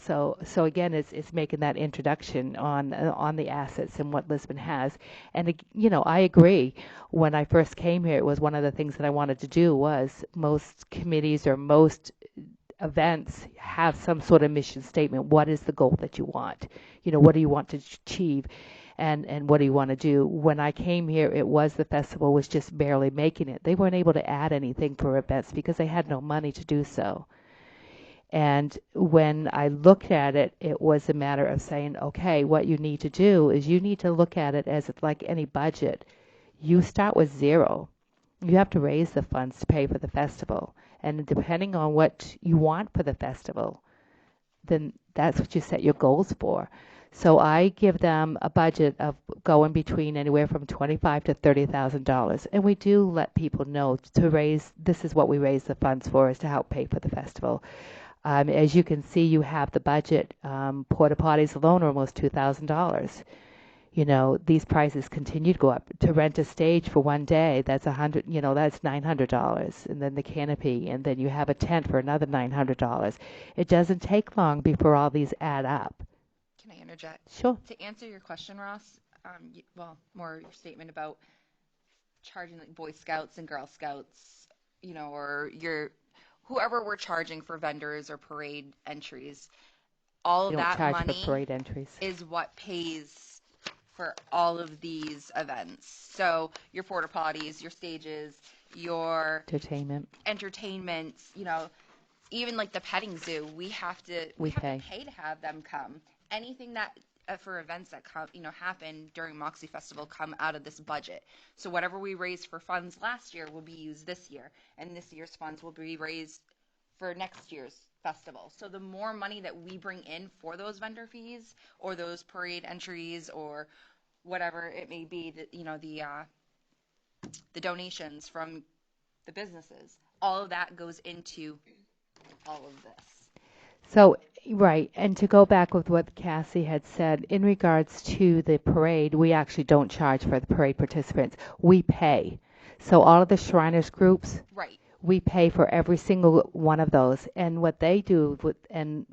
So again, it's making that introduction on the assets and what Lisbon has. And I agree. When I first came here, it was one of the things that I wanted to do. Was most committees or most events have some sort of mission statement. What is the goal that you want? What do you want to achieve? And what do you want to do? When I came here, it was the festival was just barely making it. They weren't able to add anything for events because they had no money to do so. And when I looked at it, it was a matter of saying, okay, what you need to do is you need to look at it as like any budget. You start with zero. You have to raise the funds to pay for the festival. And depending on what you want for the festival, then that's what you set your goals for. So I give them a budget of going between anywhere from $25,000 to $30,000, and we do let people know this is what we raise the funds for, is to help pay for the festival. As you can see, you have the budget. Porta potties alone are almost $2,000. These prices continue to go up. To rent a stage for one day, that's that's $900, and then the canopy, and then you have a tent for another $900. It doesn't take long before all these add up. Can I interject? Sure. To answer your question, Ross, more your statement about charging like Boy Scouts and Girl Scouts, or whoever we're charging for vendors or parade entries, all of that money for parade entries is what pays for all of these events. So your porta potties, your stages, your entertainment, even like the petting zoo, we have to pay to have them come. Anything that for events that come, happen during Moxie Festival come out of this budget. So whatever we raised for funds last year will be used this year, and this year's funds will be raised for next year's festival. So the more money that we bring in for those vendor fees or those parade entries or whatever it may be, that the donations from the businesses, all of that goes into all of this. So, right, and to go back with what Cassie had said, in regards to the parade, we actually don't charge for the parade participants. We pay. So all of the Shriners groups, right, we pay for every single one of those. And what they do, and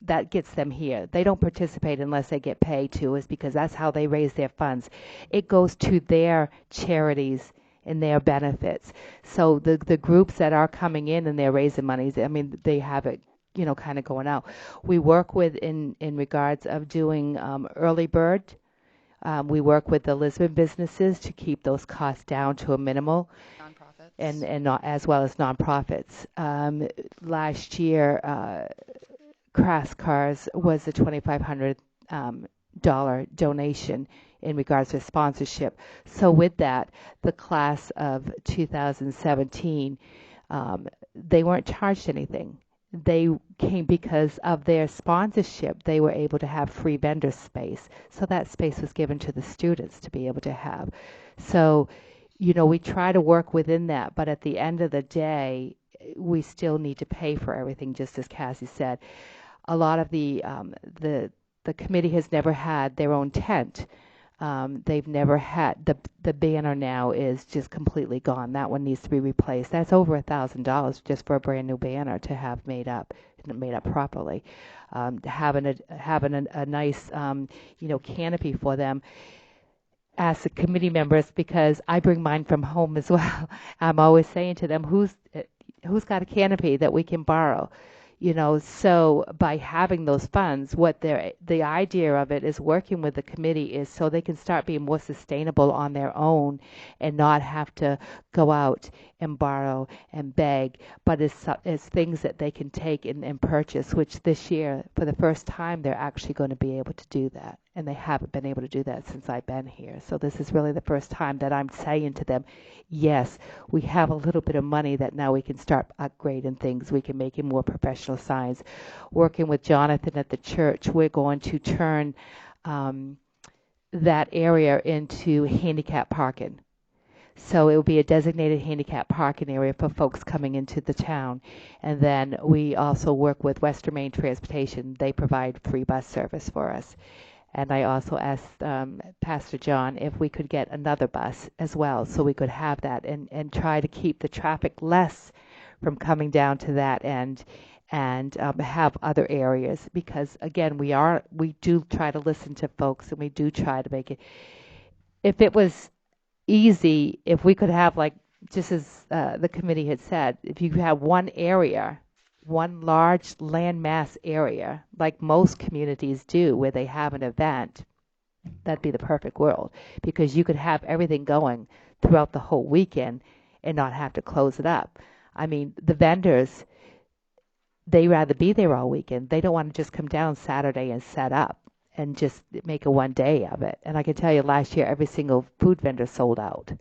that gets them here. They don't participate unless they get paid to, is because that's how they raise their funds. It goes to their charities and their benefits. So the groups that are coming in and they're raising money, they have it kind of going out. We work with in regards of doing early bird. We work with the Lisbon businesses to keep those costs down to a minimal. Nonprofits. And not, as well as nonprofits. Last year, Crass Cars was a $2,500 donation in regards to sponsorship. So with that, the class of 2017, they weren't charged anything. They came because of their sponsorship. They were able to have free vendor space. So that space was given to the students to be able to have. So, you know, we try to work within that, but at the end of the day, we still need to pay for everything, just as Cassie said. A lot of the committee has never had their own tent. They've never had the banner now is just completely gone. That one needs to be replaced. That's over $1,000 just for a brand new banner to have made up properly. Having a nice you know, canopy for them. As the committee members, because I bring mine from home as well. I'm always saying to them, who's got a canopy that we can borrow? You know, so by having those funds, the idea of it is working with the committee is so they can start being more sustainable on their own and not have to go out and borrow and beg, but it's things that they can take and purchase, which this year, for the first time, they're actually going to be able to do that. And they haven't been able to do that since I've been here. So this is really the first time that I'm saying to them, yes, we have a little bit of money that now we can start upgrading things. We can make it more professional signs. Working with Jonathan at the church, we're going to turn that area into handicap parking. So it will be a designated handicap parking area for folks coming into the town. And then we also work with Western Maine Transportation. They provide free bus service for us. And I also asked Pastor John if we could get another bus as well, so we could have that and try to keep the traffic less from coming down to that end and have other areas. Because again, we do try to listen to folks, and we do try to make it. If it was easy, if we could have, like, just as the committee had said, if you have one area, one large landmass area, like most communities do, where they have an event, that'd be the perfect world, because you could have everything going throughout the whole weekend and not have to close it up. I mean, the vendors, they rather be there all weekend. They don't want to just come down Saturday and set up and just make a one day of it. And I can tell you, last year, every single food vendor sold out.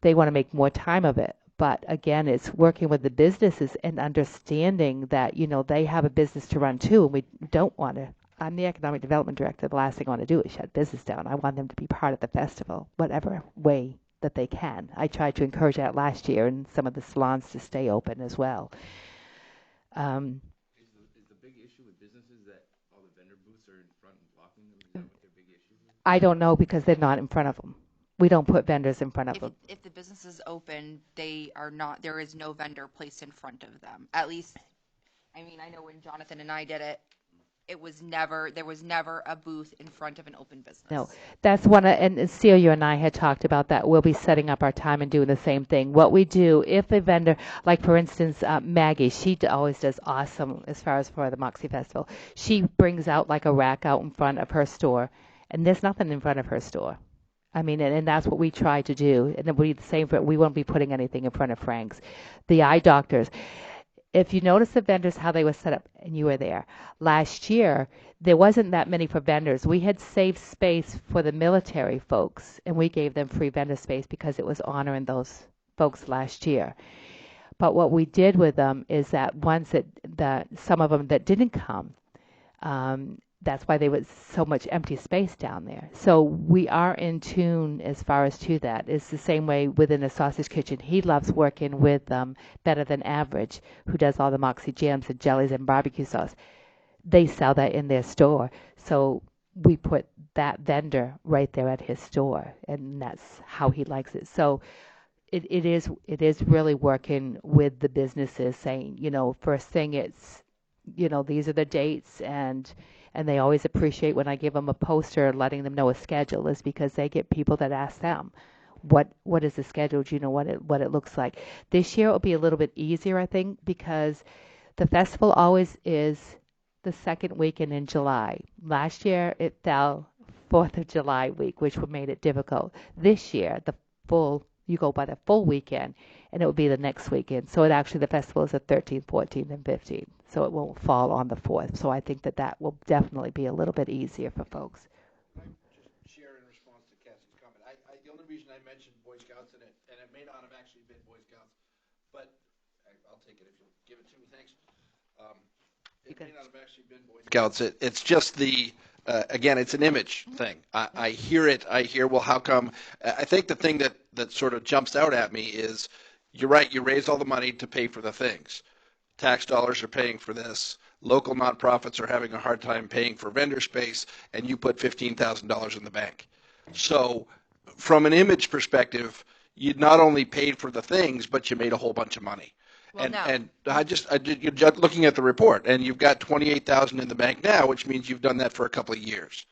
They want to make more time of it. But again, it's working with the businesses and understanding that, you know, they have a business to run too, and we don't want to. I'm the economic development director. The last thing I want to do is shut business down. I want them to be part of the festival, whatever way that they can. I tried to encourage that last year, and some of the salons to stay open as well. Is the big issue with businesses that all the vendor booths are in front and blocking them? Is that what their big issue is? I don't know, because they're not in front of them. We don't put vendors in front of them. If the business is open, they are not. There is no vendor placed in front of them. At least, I mean, I know when Jonathan and I did it, there was never a booth in front of an open business. No, that's one, and Celia and I had talked about that. We'll be setting up our time and doing the same thing. What we do, if a vendor, like for instance, Maggie, she always does awesome as far as for the Moxie Festival. She brings out like a rack out in front of her store, and there's nothing in front of her store. I mean, and that's what we try to do. And then we the same. We won't be putting anything in front of Frank's. The eye doctors. If you notice the vendors, how they were set up, and you were there last year, there wasn't that many for vendors. We had saved space for the military folks, and we gave them free vendor space because it was honoring those folks last year. But what we did with them is that ones that some of them that didn't come, that's why there was so much empty space down there. So we are in tune as far as to that. It's the same way within a sausage kitchen. He loves working with Better Than Average, who does all the Moxie jams and jellies and barbecue sauce. They sell that in their store. So we put that vendor right there at his store, and that's how he likes it. So it is really working with the businesses, saying, you know, first thing it's, you know, these are the dates, and they always appreciate when I give them a poster letting them know a schedule, is because they get people that ask them, what is the schedule? Do you know what it looks like? This year it will be a little bit easier, I think, because the festival always is the second weekend in July. Last year it fell 4th of July week, which made it difficult. This year, you go by the full weekend, and it will be the next weekend. So the festival is the 13th, 14th, and 15th. So it won't fall on the 4th. So I think that will definitely be a little bit easier for folks. Can I just share in response to Cassie's comment? The only reason I mentioned Boy Scouts in it, and it may not have actually been Boy Scouts, but I'll take it if you'll give it to me, thanks. Scouts. It's just the again, it's an image thing. I hear it. I hear, well, how come? I think the thing that sort of jumps out at me is, you're right. You raised all the money to pay for the things. Tax dollars are paying for this. Local nonprofits are having a hard time paying for vendor space, and you put $15,000 in the bank. So, from an image perspective, you not only paid for the things, but you made a whole bunch of money. Well, And you're just looking at the report, and you've got 28,000 in the bank now, which means you've done that for a couple of years.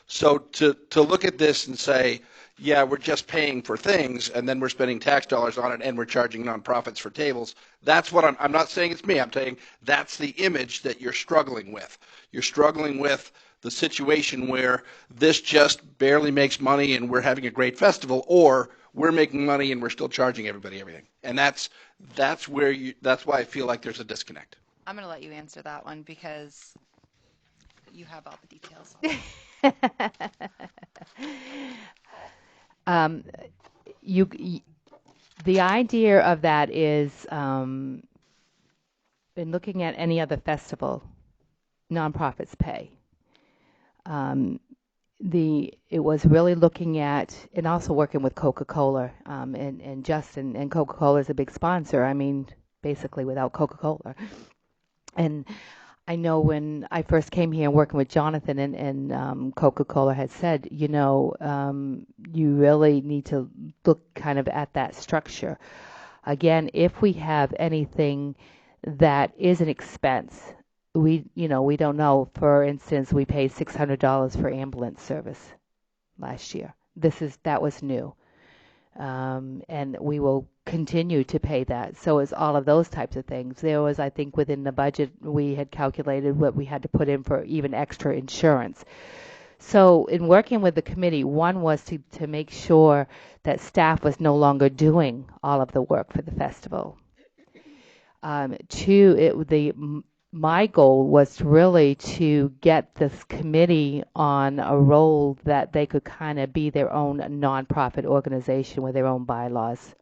So to look at this and say, yeah, we're just paying for things, and then we're spending tax dollars on it, and we're charging nonprofits for tables, that's what I'm not saying it's me. I'm saying that's the image that you're struggling with. You're struggling with the situation where this just barely makes money and we're having a great festival, or we're making money and we're still charging everybody everything. And that's why I feel like there's a disconnect. I'm going to let you answer that one because you have all the details. The idea of that is, in looking at any other festival, nonprofits pay. It was really looking at, and also working with Coca-Cola, and Justin, and Coca-Cola is a big sponsor. I mean, basically without Coca-Cola. And I know when I first came here and working with Jonathan, and Coca-Cola had said, you really need to look kind of at that structure. Again, if we have anything that is an expense, we don't know. For instance, we paid $600 for ambulance service last year. That was new. And we will continue to pay that. So it's all of those types of things. There was, I think, within the budget, we had calculated what we had to put in for even extra insurance. So in working with the committee, one was to make sure that staff was no longer doing all of the work for the festival. Two, my goal was really to get this committee on a role that they could kind of be their own nonprofit organization with their own bylaws.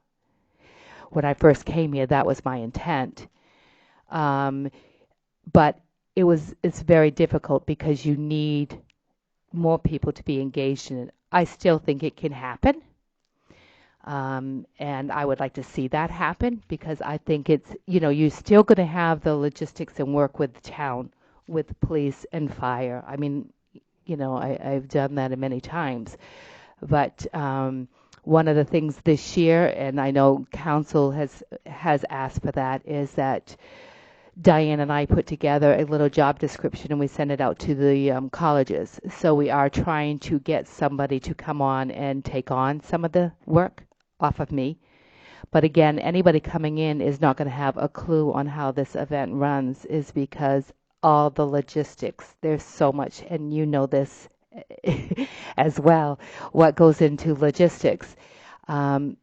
When I first came here, that was my intent. But it's very difficult because you need more people to be engaged in it. I still think it can happen. And I would like to see that happen, because I think it's, you're still going to have the logistics and work with the town, with police and fire. I mean, I've done that many times. But one of the things this year, and I know council has asked for that, is that Diane and I put together a little job description and we send it out to the colleges. So we are trying to get somebody to come on and take on some of the work off of me. But again, anybody coming in is not going to have a clue on how this event runs, is because all the logistics, there's so much, and you know this as well, what goes into logistics. Come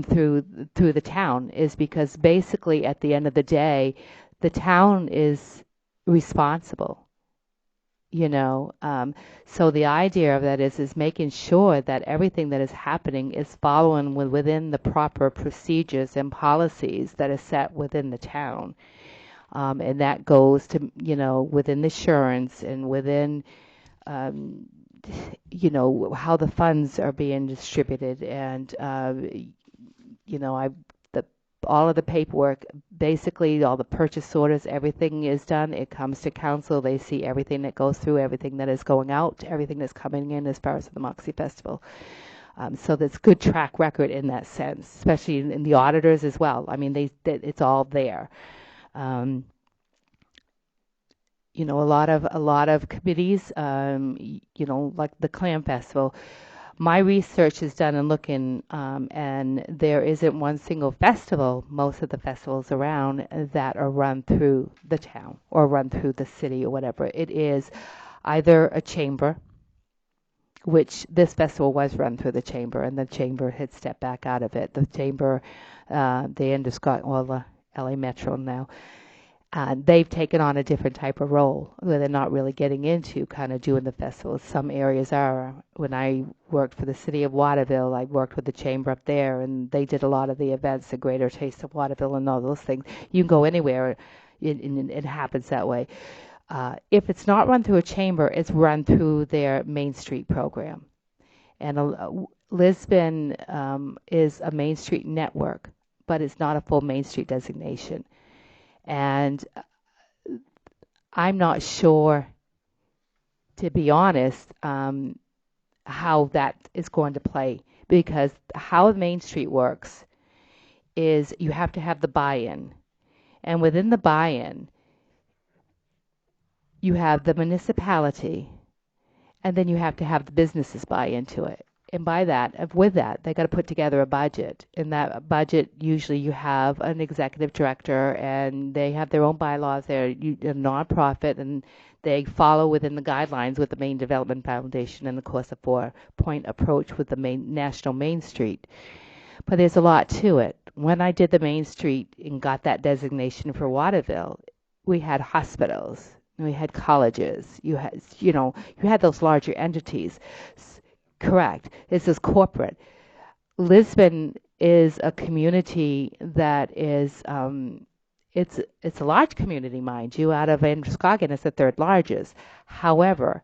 through the town, is because basically at the end of the day, the town is responsible. So the idea of that is making sure that everything that is happening is following within the proper procedures and policies that are set within the town. And that goes to, within insurance and within, how the funds are being distributed. And, all of the paperwork, basically all the purchase orders, everything is done. It comes to council. They see everything that goes through, everything that is going out, everything that's coming in as far as the Moxie Festival. So there's good track record in that sense, especially in the auditors as well. I mean, it's all there. A lot of committees, like the Clam Festival. My research is done in looking, and there isn't one single festival, most of the festivals around, that are run through the town or run through the city or whatever. It is either a chamber, which this festival was run through the chamber, and the chamber had stepped back out of it. The chamber, the Endoscott, well, the LA Metro now, they've taken on a different type of role where they're not really getting into kind of doing the festivals. Some areas are. When I worked for the city of Waterville, I worked with the chamber up there, and they did a lot of the events, the Greater Taste of Waterville and all those things. You can go anywhere, It happens that way. If it's not run through a chamber, it's run through their Main Street program. And Lisbon is a Main Street network, but it's not a full Main Street designation. And I'm not sure, to be honest, how that is going to play, because how Main Street works is you have to have the buy-in. And within the buy-in, you have the municipality, and then you have to have the businesses buy into it. And with that, they got to put together a budget. In that budget, usually you have an executive director, and they have their own bylaws. They're a nonprofit, and they follow within the guidelines with the Maine Development Foundation and, of course, a 4-point approach with the National Main Street. But there's a lot to it. When I did the Main Street and got that designation for Waterville, we had hospitals, we had colleges, you had those larger entities. Correct. This is corporate. Lisbon is a community that is, it's a large community, mind you. Out of Androscoggin, it's the third largest. However,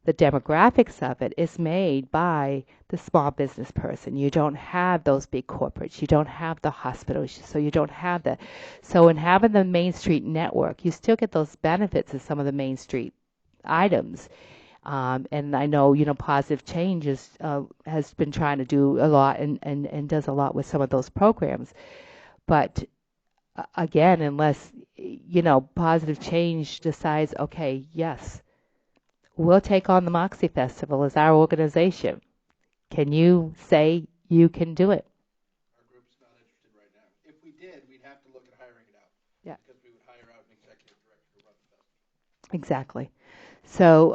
the demographics of it is made by the small business person. You don't have those big corporates. You don't have the hospitals. So you don't have that. So in having the Main Street network, you still get those benefits of some of the Main Street items. And I know, Positive Change has been trying to do a lot and does a lot with some of those programs. But again, unless, Positive Change decides, okay, yes, we'll take on the Moxie Festival as our organization. Can you say you can do it? Our group's not interested right now. If we did, we'd have to look at hiring it out. Yeah. Because we would hire out an executive director to run the festival. Exactly. So,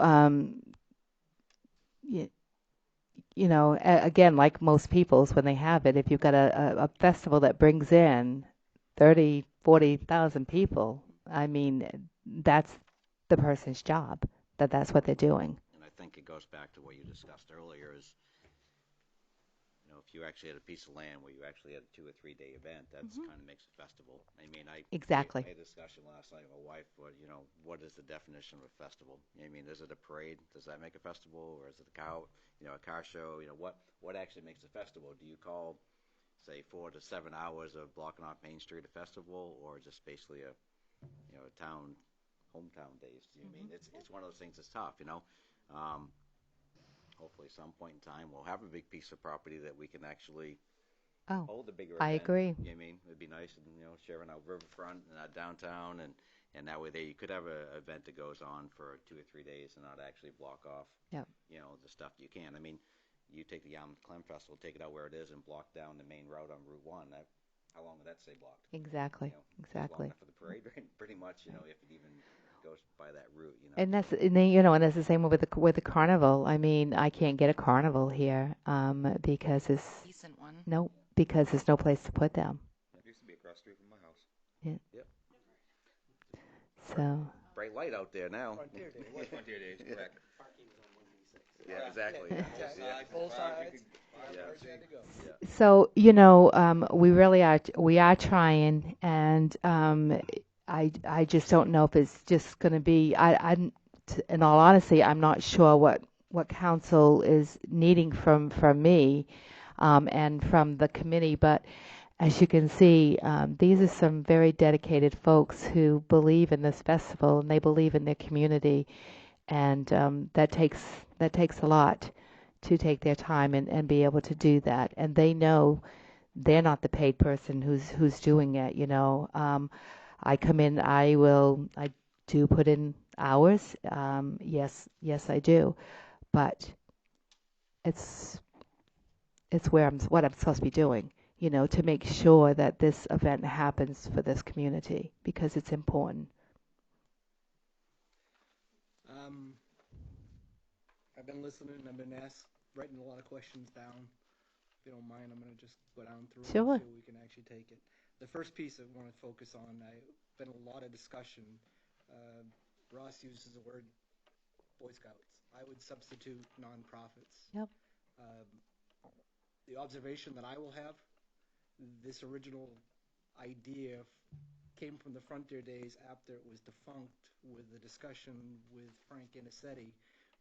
again, like most people's, when they have it, if you've got a festival that brings in 30, 40,000 people, I mean, that's the person's job. That's what they're doing. And I think it goes back to what you discussed earlier is, if you actually had a piece of land where you actually had a 2 or 3 day event, that's kind of makes a festival. I mean, Exactly. I had a discussion last night with my wife, what is the definition of a festival? I mean, is it a parade? Does that make a festival? Or is it a car show? What actually makes a festival? Do you call, say, 4 to 7 hours of blocking off Main Street a festival, or just basically a hometown days? I mean, it's one of those things that's tough, Hopefully, some point in time, we'll have a big piece of property that we can actually hold a bigger event. I agree. I mean, it'd be nice, sharing our riverfront and our downtown, and that way you could have an event that goes on for 2 or 3 days and not actually block off, the stuff you can. I mean, you take the Yarmouth Clem Festival, take it out where it is, and block down the main route on Route 1. How long would that stay blocked? Exactly. Exactly. Long enough for the parade, pretty much, if it even goes by that route, And that's the same with the carnival. I mean, I can't get a carnival here because it's Decent one. no, because there's no place to put them. It used to be across the street from my house. Yeah. Yep. So. Bright light out there now. Frontier Days, correct. Yeah, exactly. Full sides. So we are trying, and I just don't know if it's just going to be. In all honesty, I'm not sure what council is needing from me, and from the committee. But as you can see, these are some very dedicated folks who believe in this festival and they believe in their community, and that takes a lot to take their time and be able to do that. And they know they're not the paid person who's doing it. I come in, I do put in hours. Yes, I do, but it's what I'm supposed to be doing. To make sure that this event happens for this community because it's important. I've been listening. I've been writing a lot of questions down. If you don't mind, I'm going to just go down through it Sure. and see if we can actually take it. The first piece I want to focus on, I've been a lot of discussion. Ross uses the word Boy Scouts. I would substitute nonprofits. Yep. The observation that I will have, this original idea came from the Frontier days after it was defunct with the discussion with Frank Inicetti,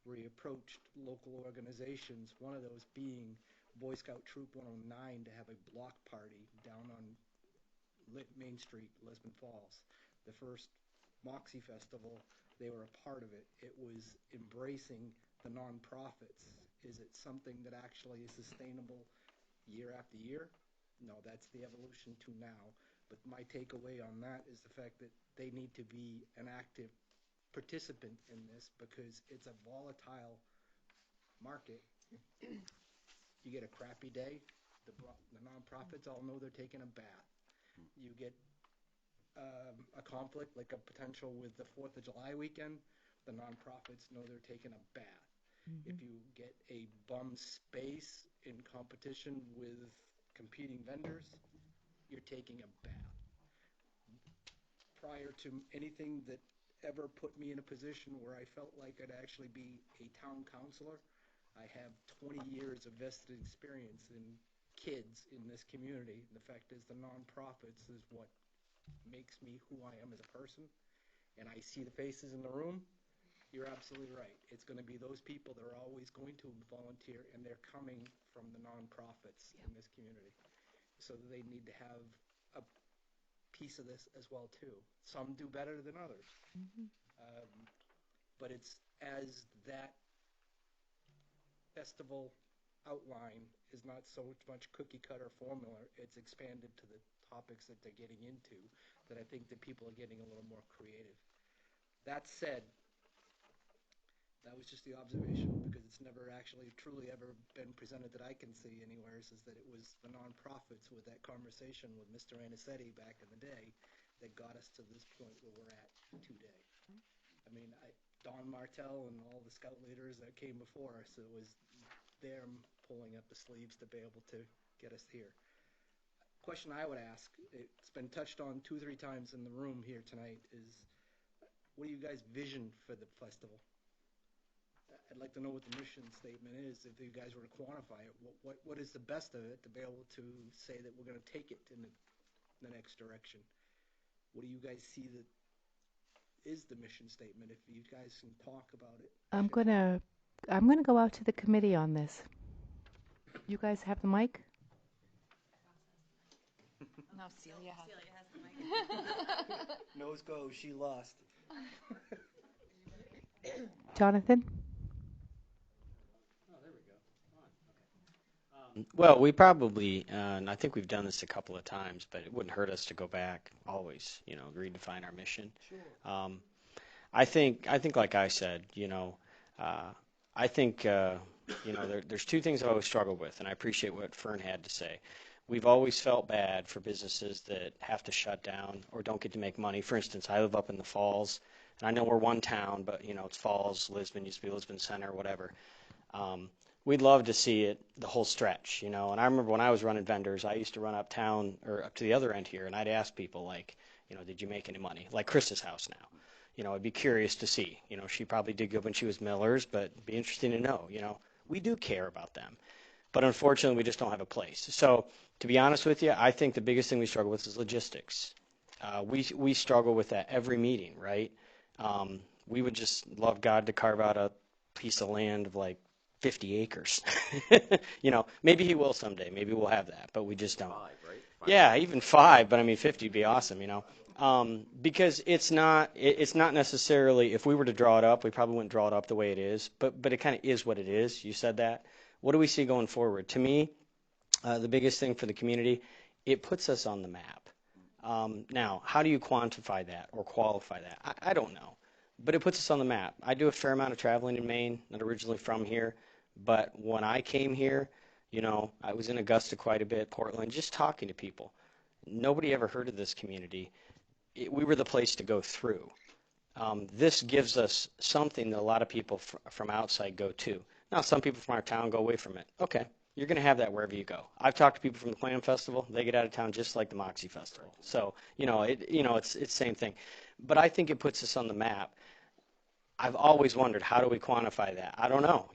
where he approached local organizations, one of those being Boy Scout Troop 109, to have a block party down on Main Street, Lisbon Falls. The first Moxie Festival, they were a part of it. It was embracing the nonprofits. Is it something that actually is sustainable year after year? No, that's the evolution to now. But my takeaway on that is the fact that they need to be an active participant in this, because it's a volatile market. You get a crappy day, the nonprofits all know they're taking a bath. You get a conflict, like a potential with the 4th of July weekend, the nonprofits know they're taking a bath. If you get a bum space in competition with competing vendors, you're taking a bath. Prior to anything that ever put me in a position where I felt like I'd actually be a town councilor, I have 20 years of vested experience in kids in this community. The fact is, the nonprofits is what makes me who I am as a person. And I see the faces in the room. You're absolutely right. It's going to be those people that are always going to volunteer, and they're coming from the nonprofits in this community. So they need to have a piece of this as well too. Some do better than others. But it's as that festival outline is not so much cookie cutter formula, it's expanded to the topics that they're getting into, that I think that people are getting a little more creative. That said, that was just the observation, because it's never actually truly ever been presented that I can see anywhere, is that it was the nonprofits with that conversation with Mr. Anicetti back in the day that got us to this point where we're at today. I mean, Don Martell and all the scout leaders that came before us, it was them pulling up the sleeves to be able to get us here. Question I would ask, it's been touched on 2 or 3 times in the room here tonight, is what do you guys vision for the festival? I'd like to know what the mission statement is, if you guys were to quantify it. What is the best of it to be able to say that we're going to take it in the next direction? What do you guys see that is the mission statement, if you guys can talk about it? I'm gonna go out to the committee on this. You guys have the mic? No, Celia has the mic. Nose goes, she lost. Jonathan? Well, we probably, and I think we've done this a couple of times, but it wouldn't hurt us to go back always, redefine our mission. Sure. I think like I said, I think, there's 2 things I've always struggled with, and I appreciate what Fern had to say. We've always felt bad for businesses that have to shut down or don't get to make money. For instance, I live up in the Falls, and I know we're one town, but, it's Falls, Lisbon, used to be Lisbon Center, whatever. We'd love to see it the whole stretch, and I remember when I was running vendors, I used to run uptown or up to the other end here, and I'd ask people, like, did you make any money? Like Chris's house now. I'd be curious to see. She probably did good when she was Miller's, but it'd be interesting to know. We do care about them. But unfortunately, we just don't have a place. So to be honest with you, I think the biggest thing we struggle with is logistics. We struggle with that every meeting, right? We would just love God to carve out a piece of land of like 50 acres. Maybe he will someday. Maybe we'll have that, but we just don't. 5, right? 5. Yeah, even 5, but I mean 50 would be awesome, because it's not necessarily, if we were to draw it up, we probably wouldn't draw it up the way it is, but it kind of is what it is. You said that. What do we see going forward? To me, the biggest thing for the community, it puts us on the map. Now, how do you quantify that or qualify that? I don't know, but it puts us on the map. I do a fair amount of traveling in Maine, not originally from here, but when I came here, I was in Augusta quite a bit, Portland, just talking to people. Nobody ever heard of this community. We were the place to go through. This gives us something that a lot of people from outside go to. Now, some people from our town go away from it. Okay, you're going to have that wherever you go. I've talked to people from the Clam Festival. They get out of town just like the Moxie Festival. So, it's the same thing. But I think it puts us on the map. I've always wondered, how do we quantify that? I don't know.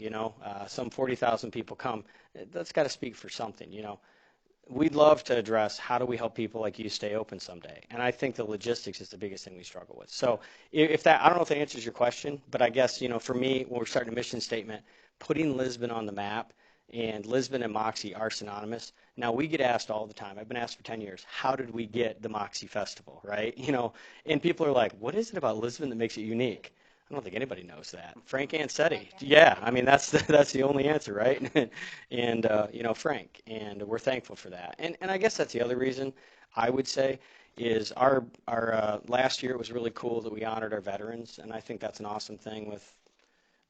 Some 40,000 people come. That's got to speak for something. we'd love to address how do we help people like you stay open someday. And I think the logistics is the biggest thing we struggle with. So if that, I don't know if that answers your question, but I guess, for me, when we're starting a mission statement, putting Lisbon on the map, and Lisbon and Moxie are synonymous. Now, we get asked all the time, I've been asked for 10 years, how did we get the Moxie Festival, right? And people are like, what is it about Lisbon that makes it unique? I don't think anybody knows that. Frank Ansetti. Yeah, I mean, that's the only answer, right? And, Frank. And we're thankful for that. And I guess that's the other reason I would say is our last year it was really cool that we honored our veterans. And I think that's an awesome thing with,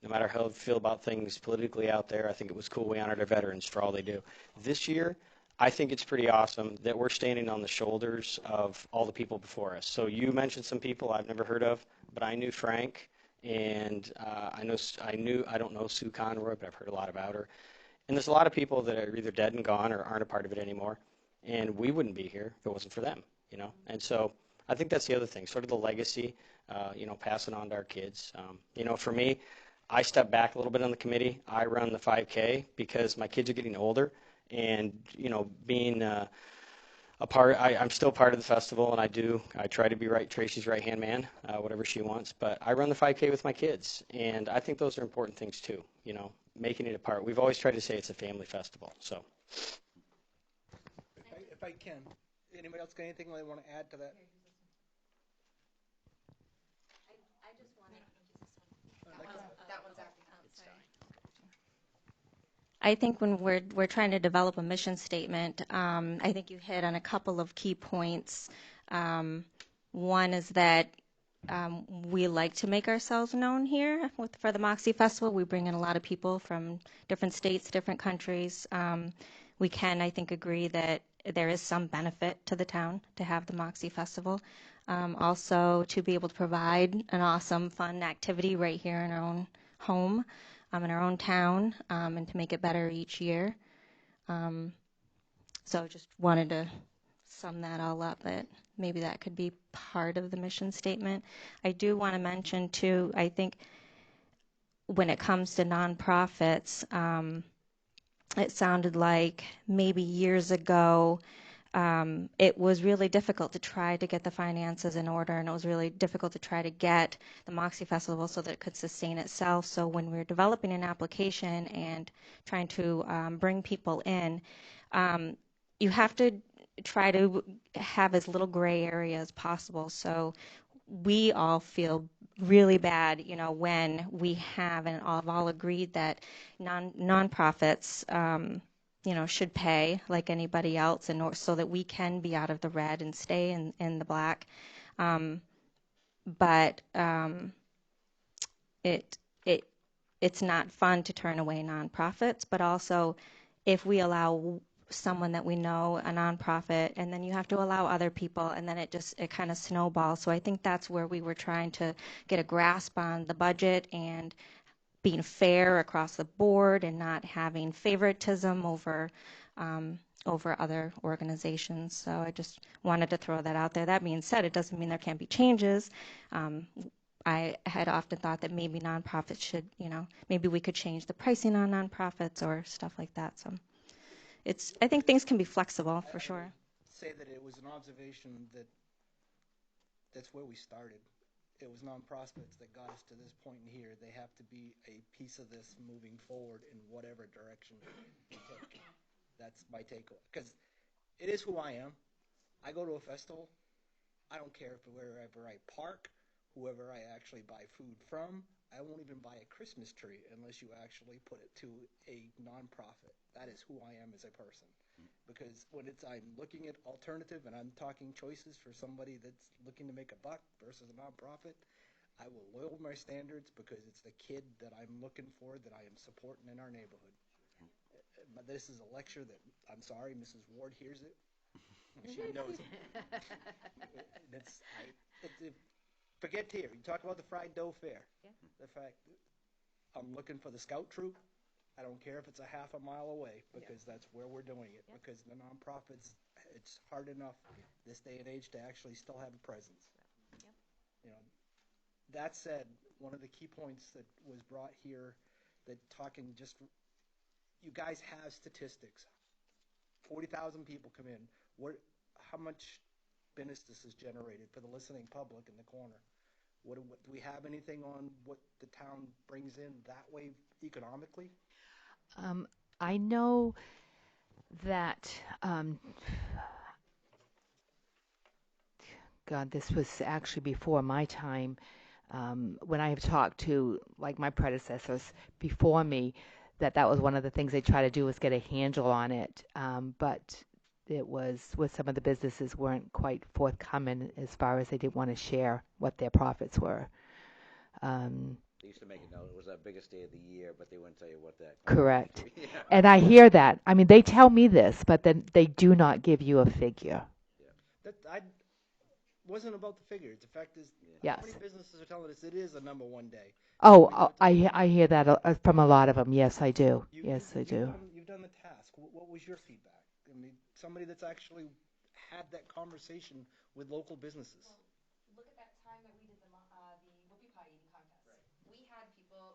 no matter how you feel about things politically out there, I think it was cool we honored our veterans for all they do. This year, I think it's pretty awesome that we're standing on the shoulders of all the people before us. So you mentioned some people I've never heard of, but I knew Frank. And I don't know Sue Conroy, but I've heard a lot about her. And there's a lot of people that are either dead and gone or aren't a part of it anymore. And we wouldn't be here if it wasn't for them, And so I think that's the other thing, sort of the legacy, passing on to our kids. For me, I step back a little bit on the committee. I run the 5K because my kids are getting older. And, being I'm still part of the festival, and I try to be Tracy's right-hand man, whatever she wants. But I run the 5K with my kids, and I think those are important things too, making it a part. We've always tried to say it's a family festival. So, if I can, anybody else got anything they want to add to that? I just wanted. That one's after. I think when we're trying to develop a mission statement, I think you hit on a couple of key points. One is that we like to make ourselves known here for the Moxie Festival. We bring in a lot of people from different states, different countries. We can, I think, agree that there is some benefit to the town to have the Moxie Festival. Also, to be able to provide an awesome, fun activity right here in our own home. In our own town, and to make it better each year. So just wanted to sum that all up, that maybe that could be part of the mission statement. I do want to mention, too, I think when it comes to nonprofits, it sounded like maybe years ago it was really difficult to try to get the finances in order, and it was really difficult to try to get the Moxie Festival so that it could sustain itself. So when we were developing an application and trying to bring people in, you have to try to have as little gray area as possible. So we all feel really bad, when we have and all agreed that nonprofits should pay like anybody else, and so that we can be out of the red and stay in the black. But it's not fun to turn away nonprofits. But also, if we allow someone that we know, a nonprofit, and then you have to allow other people, and then it kind of snowballs. So I think that's where we were trying to get a grasp on the budget and being fair across the board and not having favoritism over other organizations. So I just wanted to throw that out there. That being said, it doesn't mean there can't be changes. I had often thought that maybe nonprofits should, maybe we could change the pricing on nonprofits or stuff like that. So I think things can be flexible for sure. Say that it was an observation that's where we started. It was nonprofits that got us to this point in here. They have to be a piece of this moving forward in whatever direction we take. That's my take. Because it is who I am. I go to a festival. I don't care if wherever I park, whoever I actually buy food from. I won't even buy a Christmas tree unless you actually put it to a nonprofit. That is who I am as a person. Because when I'm looking at alternative and I'm talking choices for somebody that's looking to make a buck versus a nonprofit, I will lower my standards because it's the kid that I'm looking for, that I am supporting in our neighborhood. This is a lecture that, I'm sorry, Mrs. Ward hears it. She knows it. Forget here. You talk about the fried dough fair. Yeah. The fact that I'm looking for the scout troop. I don't care if it's a half a mile away because that's where we're doing it. Yeah. Because the nonprofits, it's hard enough this day and age to actually still have a presence. Yep. That said, one of the key points that was brought here, that talking just, you guys have statistics. 40,000 people come in. How much business this is generated for the listening public in the corner? Do we have anything on what the town brings in that way economically? I know that, God, this was actually before my time. When I have talked to like my predecessors before me, that was one of the things they try to do was get a handle on it. But it was with some of the businesses weren't quite forthcoming as far as they didn't want to share what their profits were. They used to make a note. It was our biggest day of the year, but they wouldn't tell you what that. Correct. Yeah. And I hear that. I mean, they tell me this, but then they do not give you a figure. Wasn't about the figures. The fact is, Yes. how many businesses are telling us it is a number one day? I hear that from a lot of them. Yes, I do. Yes, I do. You've done the task. What was your feedback? I mean, somebody that's actually had that conversation with local businesses. Well, look at that time that we did the whoopie pie eating contest. Right.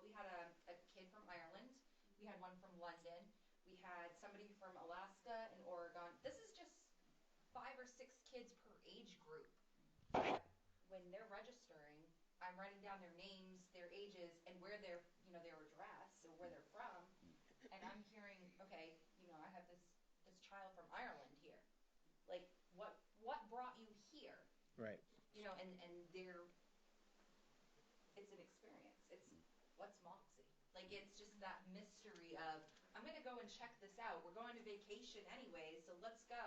We had a kid from Ireland. We had one from London. We had somebody from Alaska and Oregon. This is just 5 or 6 kids per age group. That when they're registering, I'm writing down their names, their ages, and where their address or where they're from, and I'm hearing, okay, I have this child from Ireland here. Like, what brought you here? Right. And it's an experience. It's what's Moxie? Like, it's just that mystery of, I'm gonna go and check this out. We're going to vacation anyway, so let's go.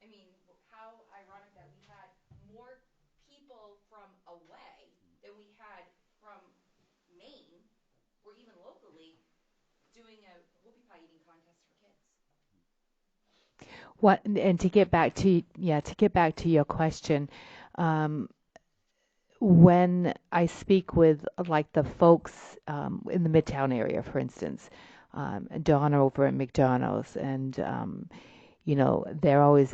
I mean, how ironic that we had more people from away than we had from Maine or even locally doing a whoopie pie eating contest for kids. What and to get back to your question, when I speak with like the folks in the Midtown area, for instance, Donna over at McDonald's, and they're always,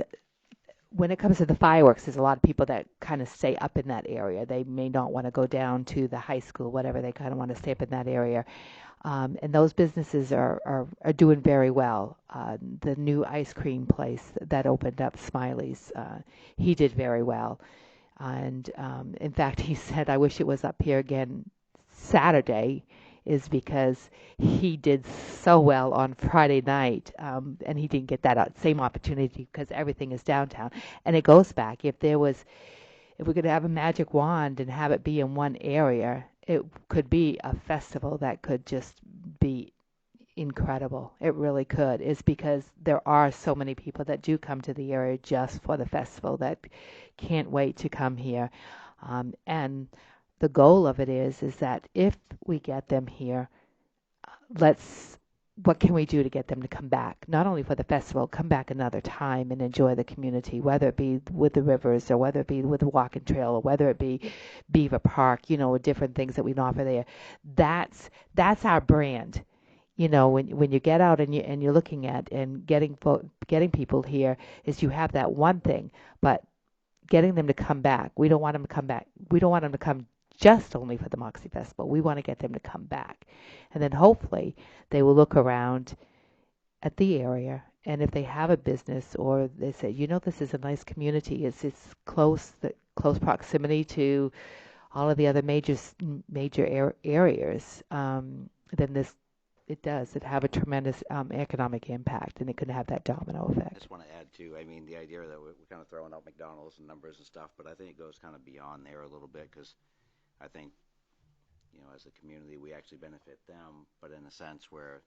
when it comes to the fireworks, there's a lot of people that kind of stay up in that area. They may not want to go down to the high school, whatever. They kind of want to stay up in that area. And those businesses are doing very well. The new ice cream place that opened up, Smiley's, he did very well. And in fact, he said, I wish it was up here again Saturday, is because he did so well on Friday night, and he didn't get that same opportunity because everything is downtown. And it goes back, if we could have a magic wand and have it be in one area, it could be a festival that could just be incredible. It really could. It's because there are so many people that do come to the area just for the festival that can't wait to come here. And the goal of it is that if we get them here, what can we do to get them to come back? Not only for the festival, come back another time and enjoy the community, whether it be with the rivers or whether it be with the walking trail or whether it be Beaver Park, different things that we can offer there. That's our brand. When you get out and you're looking at and getting people here, is you have that one thing, but getting them to come back. We don't want them to come back. We don't want them to come just only for the Moxie Festival. We want to get them to come back. And then hopefully they will look around at the area, and if they have a business or they say, this is a nice community, it's close proximity to all of the other major areas, then it have a tremendous economic impact, and it can have that domino I effect. just want to add too, the idea that we're kind of throwing out McDonald's and numbers and stuff, but I think it goes kind of beyond there a little bit, because I think, as a community, we actually benefit them, but in a sense where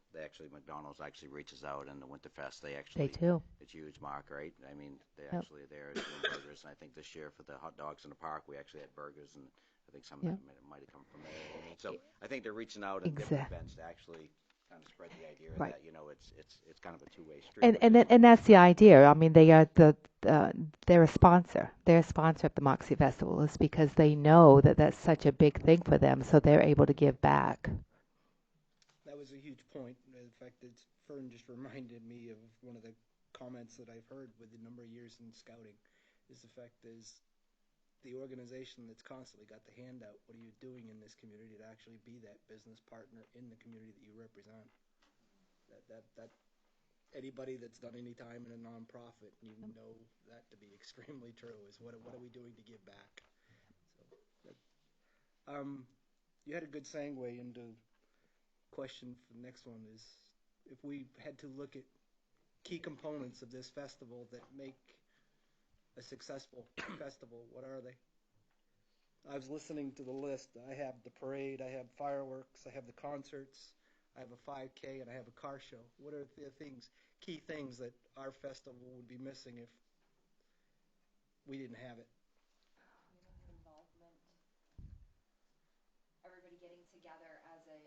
McDonald's actually reaches out, and the Winterfest, they do. It's huge, Mark, right? They actually are there doing burgers, and I think this year for the hot dogs in the park, we actually had burgers, and I think some of them might have come from there. So I think they're reaching out at different events to actually kind of spread the idea that it's kind of a two-way street. And that's the idea. They are they're a sponsor. They're a sponsor of the Moxie Festival. It's because they know that that's such a big thing for them, so they're able to give back. That was a huge point. In fact, Fern just reminded me of one of the comments that I've heard with the number of years in scouting. Is the fact is the organization that's constantly got the hand out. What are you doing in this community to actually be that business partner in the community that you represent? That anybody that's done any time in a nonprofit, you know that to be extremely true. Is what are we doing to give back? So, you had a good segue into question for the next one. Is if we had to look at key components of this festival that make a successful festival, what are they? I was listening to the list. I have the parade, I have fireworks, I have the concerts, I have a 5K, and I have a car show. What are the key things that our festival would be missing if we didn't have it? Involvement. Everybody getting together as a,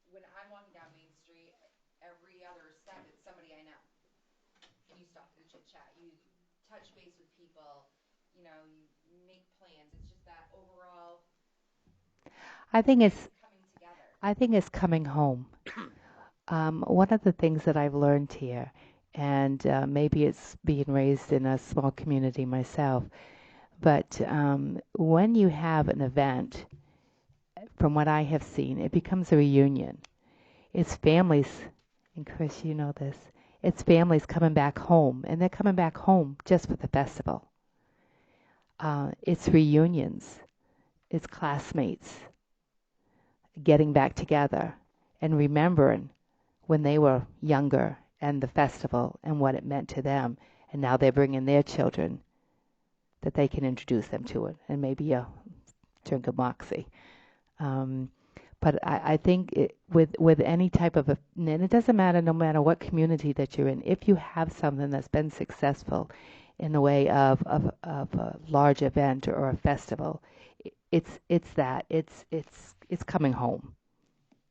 when I'm walking down Main Street, every other step it's somebody I know. You stop and chit chat. You touch base with people. You make plans. It's just that overall I think it's coming together. I think it's coming home. One of the things that I've learned here, and maybe it's being raised in a small community myself, but when you have an event, from what I have seen, it becomes a reunion. It's families, and Chris, you know this, it's families coming back home, and they're coming back home just for the festival. It's reunions. It's classmates getting back together and remembering when they were younger and the festival and what it meant to them. And now they're bringing their children that they can introduce them to it and maybe a drink of Moxie. But I think with any type of and it doesn't matter, no matter what community that you're in, if you have something that's been successful in the way of a large event or a festival, it's coming home,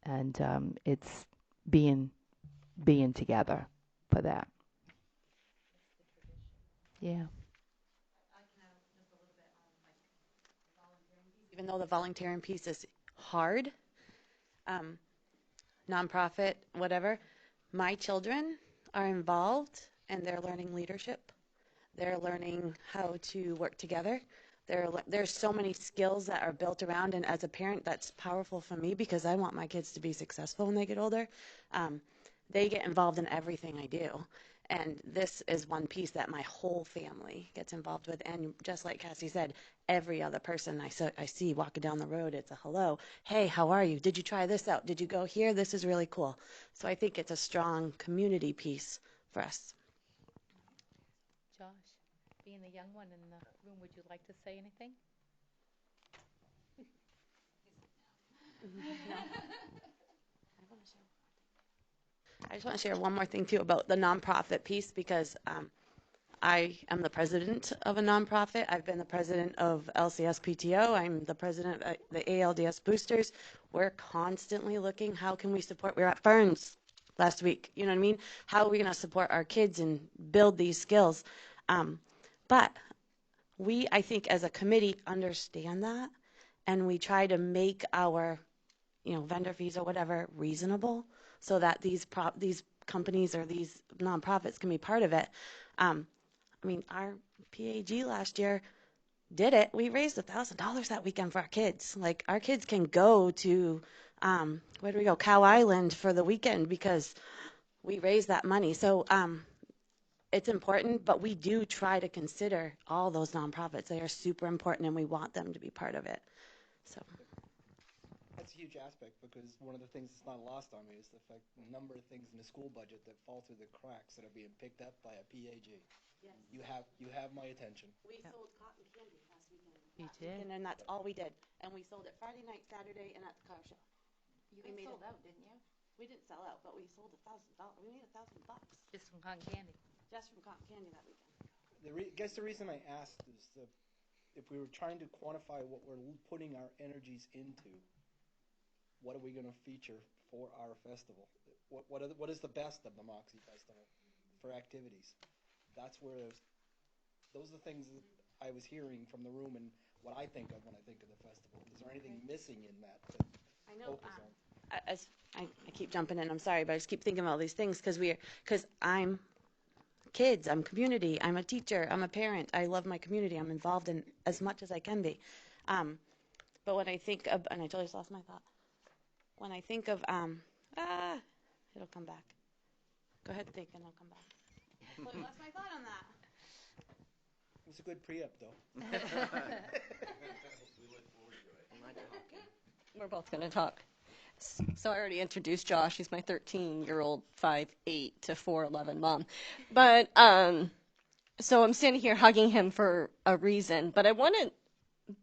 and it's being together for that. Yeah. Even though the volunteering piece is hard, nonprofit, whatever, my children are involved and they're learning leadership. They're learning how to work together. There's so many skills that are built around, and as a parent, that's powerful for me because I want my kids to be successful when they get older. They get involved in everything I do. And this is one piece that my whole family gets involved with. And just like Cassie said, every other person I see walking down the road, it's a hello. Hey, how are you? Did you try this out? Did you go here? This is really cool. So I think it's a strong community piece for us. Josh, being the young one in the room, would you like to say anything? I just want to share one more thing too about the nonprofit piece because I am the president of a nonprofit. I've been the president of LCS PTO. I'm the president of the ALDS Boosters. We're constantly looking, how can we support? We were at Ferns last week. You know what I mean? How are we going to support our kids and build these skills? But we, I think, as a committee, understand that, and we try to make our, vendor fees or whatever reasonable, so that these companies or these nonprofits can be part of it. Our PAG last year did it. We raised $1,000 that weekend for our kids. Like, our kids can go to, where do we go? Cow Island for the weekend because we raised that money. So it's important, but we do try to consider all those nonprofits. They are super important, and we want them to be part of it. So. That's a huge aspect because one of the things that's not lost on me is the fact the number of things in the school budget that fall through the cracks that are being picked up by a PAG. Yes. You have my attention. We sold cotton candy last weekend. You did? And that's all we did. And we sold it Friday night, Saturday, and at the car show. You sold out, didn't you? We didn't sell out, but we sold $1,000. We made $1,000 Just from cotton candy. just from cotton candy that weekend. I guess the reason I asked is if we were trying to quantify what we're putting our energies into, what are we going to feature for our festival? What is the best of the Moxie Festival for activities? That's where those are the things that I was hearing from the room and what I think of when I think of the festival. Is there anything missing in that to focus on? As I keep jumping in, I'm sorry, but I just keep thinking of all these things because I'm kids, I'm community, I'm a teacher, I'm a parent. I love my community. I'm involved in as much as I can be. But when I think of, and I totally just lost my thought. When I think of, it'll come back. Go ahead, think, and I'll come back. What's my thought on that? It's a good pre-up, though. We're both going to talk. So I already introduced Josh. He's my 13-year-old 5'8" to 4'11" mom. But so I'm standing here hugging him for a reason. But I want to,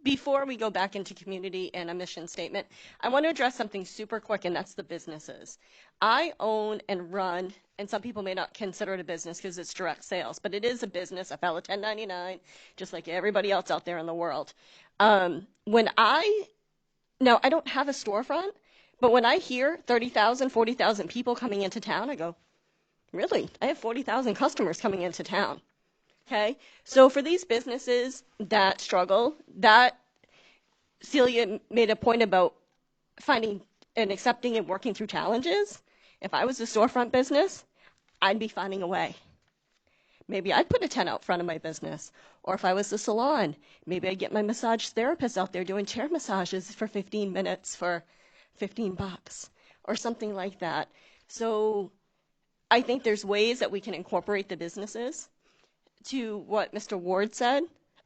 before we go back into community and a mission statement, I want to address something super quick, and that's the businesses. I own and run, and some people may not consider it a business because it's direct sales, but it is a business. I file a 1099, just like everybody else out there in the world. Now, I don't have a storefront, but when I hear 30,000, 40,000 people coming into town, I go, really? I have 40,000 customers coming into town. Okay? So for these businesses that struggle, that Celia made a point about finding and accepting and working through challenges. If I was a storefront business, I'd be finding a way. Maybe I'd put a tent out front of my business. Or if I was a salon, maybe I'd get my massage therapist out there doing chair massages for 15 minutes for $15 or something like that. So I think there's ways that we can incorporate the businesses. To what Mr. Ward said,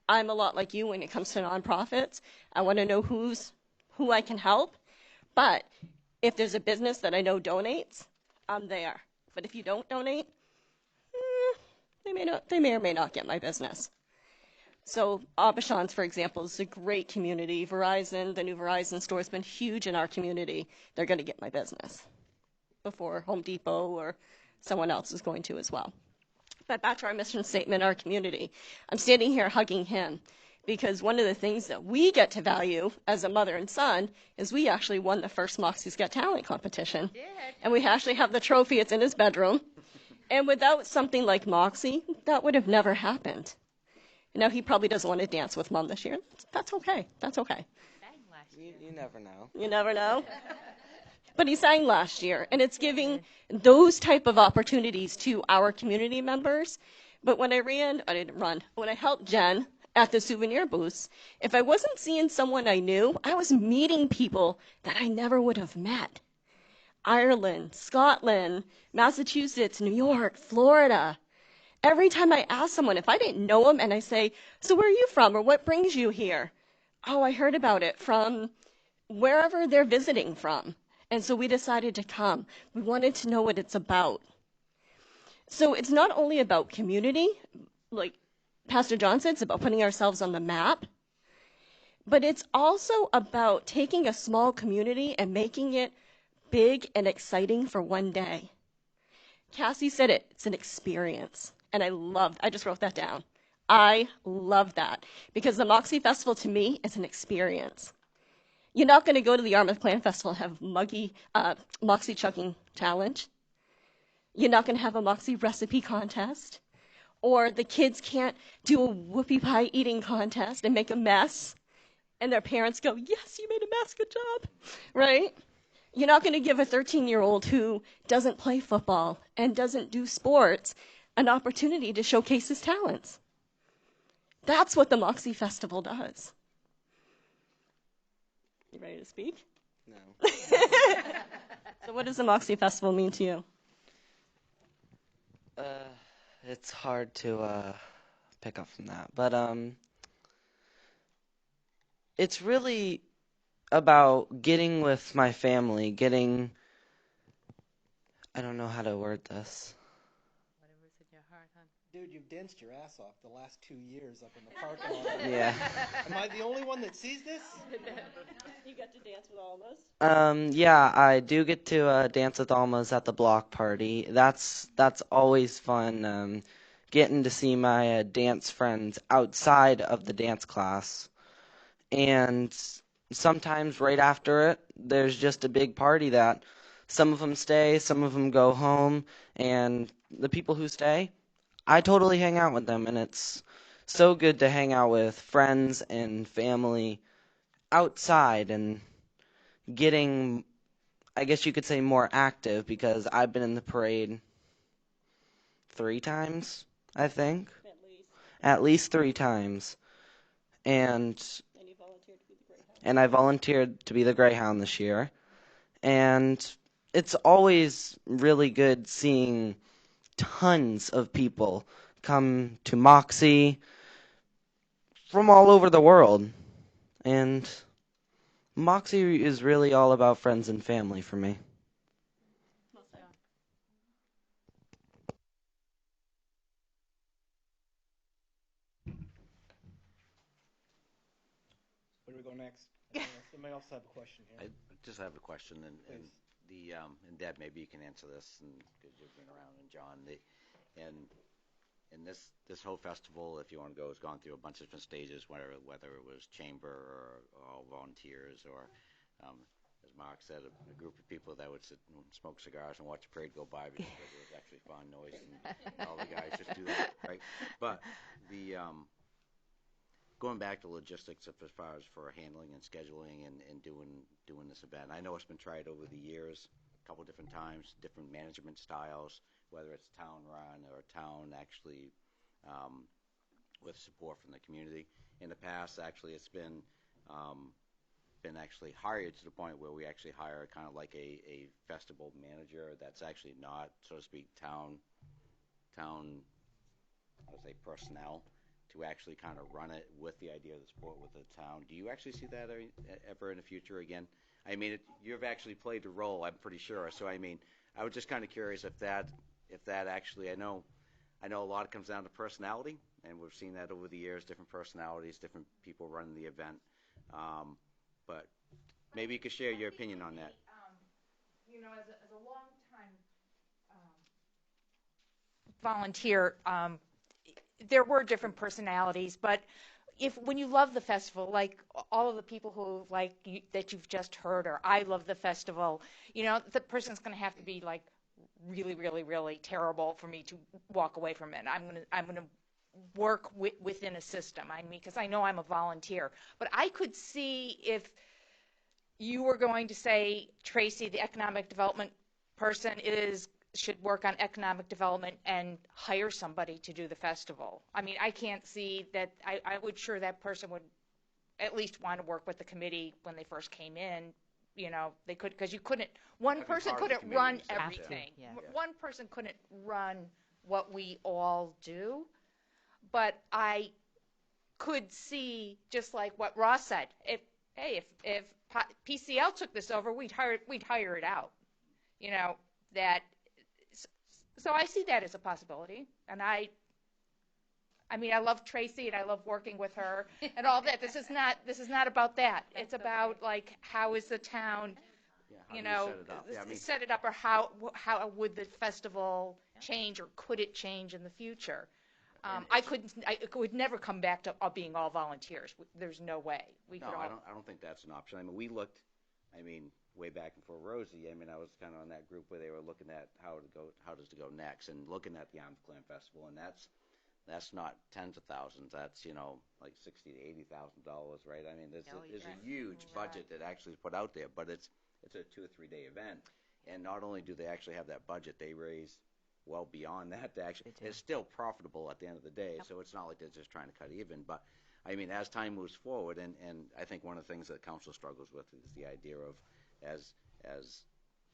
I'm a lot like you when it comes to nonprofits. I want to know who I can help. But if there's a business that I know donates, I'm there. But if you don't donate, they may or may not get my business. So Aubuchon's, for example, is a great community. Verizon, the new Verizon store has been huge in our community. They're going to get my business before Home Depot or someone else is going to as well. But back to our mission statement, our community. I'm standing here hugging him because one of the things that we get to value as a mother and son is we actually won the first Moxie's Got Talent competition. And we actually have the trophy. It's in his bedroom. And without something like Moxie, that would have never happened. Now, he probably doesn't want to dance with Mom this year. That's okay. That's okay. You never know. You never know. But he sang last year, and it's giving those type of opportunities to our community members. But when when I helped Jen at the souvenir booths, if I wasn't seeing someone I knew, I was meeting people that I never would have met. Ireland, Scotland, Massachusetts, New York, Florida. Every time I ask someone, if I didn't know them, and I say, so where are you from, or what brings you here? Oh, I heard about it from wherever they're visiting from. And so we decided to come. We wanted to know what it's about. So it's not only about community, like Pastor John said, it's about putting ourselves on the map, but it's also about taking a small community and making it big and exciting for one day. Cassie said it's an experience. And I just wrote that down. I love that because the Moxie Festival to me is an experience. You're not going to go to the Yarmouth Clan Festival and have Moxie chugging challenge. You're not going to have a Moxie recipe contest. Or the kids can't do a whoopie pie eating contest and make a mess. And their parents go, yes, you made a mess, good job. Right? You're not going to give a 13-year-old who doesn't play football and doesn't do sports an opportunity to showcase his talents. That's what the Moxie Festival does. You ready to speak? No. So what does the Moxie Festival mean to you? It's hard to pick up from that. But it's really about getting with my family, I don't know how to word this. Whatever's in your heart, hon. Dude, you've danced your ass off the last 2 years up in the parking lot. Yeah. Am I the only one that sees this? You got to dance with all of us? Yeah, I do get to dance with Almas at the block party. That's always fun, getting to see my dance friends outside of the dance class. And sometimes right after it, there's just a big party that some of them stay, some of them go home, and the people who stay, I totally hang out with them, and it's so good to hang out with friends and family outside and getting, I guess you could say, more active, because I've been in the parade 3 times, I think. At least 3 times. And I volunteered to be the Greyhound this year. And it's always really good seeing tons of people come to Moxie from all over the world. And Moxie is really all about friends and family for me. Where do we go next? Somebody else have a question here. I just have a question, and Deb, maybe you can answer this, because you've been around, and John, and this whole festival, if you want to go, has gone through a bunch of different stages, whether it was chamber or all volunteers, or as Mark said, a group of people that would sit and smoke cigars and watch the parade go by because it was actually fun noise, and all the guys just do that, right? But going back to logistics as far as for handling and scheduling and doing this event, I know it's been tried over the years a couple different times, different management styles, whether it's town run or town actually with support from the community. In the past, actually, it's been actually hired to the point where we actually hire kind of like a festival manager that's actually not, so to speak, town I would say personnel, to actually kind of run it with the idea of the sport with the town. Do you actually see that ever in the future again? I mean, you've actually played the role, I'm pretty sure. So I mean, I was just kind of curious if that actually, I know a lot of it comes down to personality, and we've seen that over the years, different personalities, different people running the event. But maybe you could share your opinion on that. You know, as a long-time volunteer, there were different personalities, but when you love the festival, like all of the people who that you've just heard, or I love the festival, you know, the person's going to have to be like really, really, really terrible for me to walk away from it. I'm gonna work within a system. I mean, because I know I'm a volunteer, but I could see if you were going to say, Tracy, the economic development person should work on economic development and hire somebody to do the festival. I mean, I can't see that. I would sure that person would at least want to work with the committee when they first came in. You know, they could, because you couldn't, one person couldn't run everything. Yeah. One person couldn't run what we all do. But I could see, just like what Ross said, if PCL took this over, we'd hire it out. You know, that. So I see that as a possibility, and I mean, I love Tracy and I love working with her and all that. This is not about that. It's about like, how is the town, you know, set it up, or how would the festival change, or could it change in the future? I would never come back to being all volunteers. There's no way we could. I don't think that's an option. I mean, we looked. I mean, way back before Rosie, I mean, I was kind of on that group where they were looking at how does it go next, and looking at the Arms Clan Festival, and that's not tens of thousands. That's, you know, like $60,000 to $80,000, right? I mean, there's a huge budget that actually is put out there, but it's a 2 or 3 day event, and not only do they actually have that budget, they raise well beyond that. It's still profitable at the end of the day, so it's not like they're just trying to cut even. But I mean, as time moves forward, and I think one of the things that council struggles with is the idea of as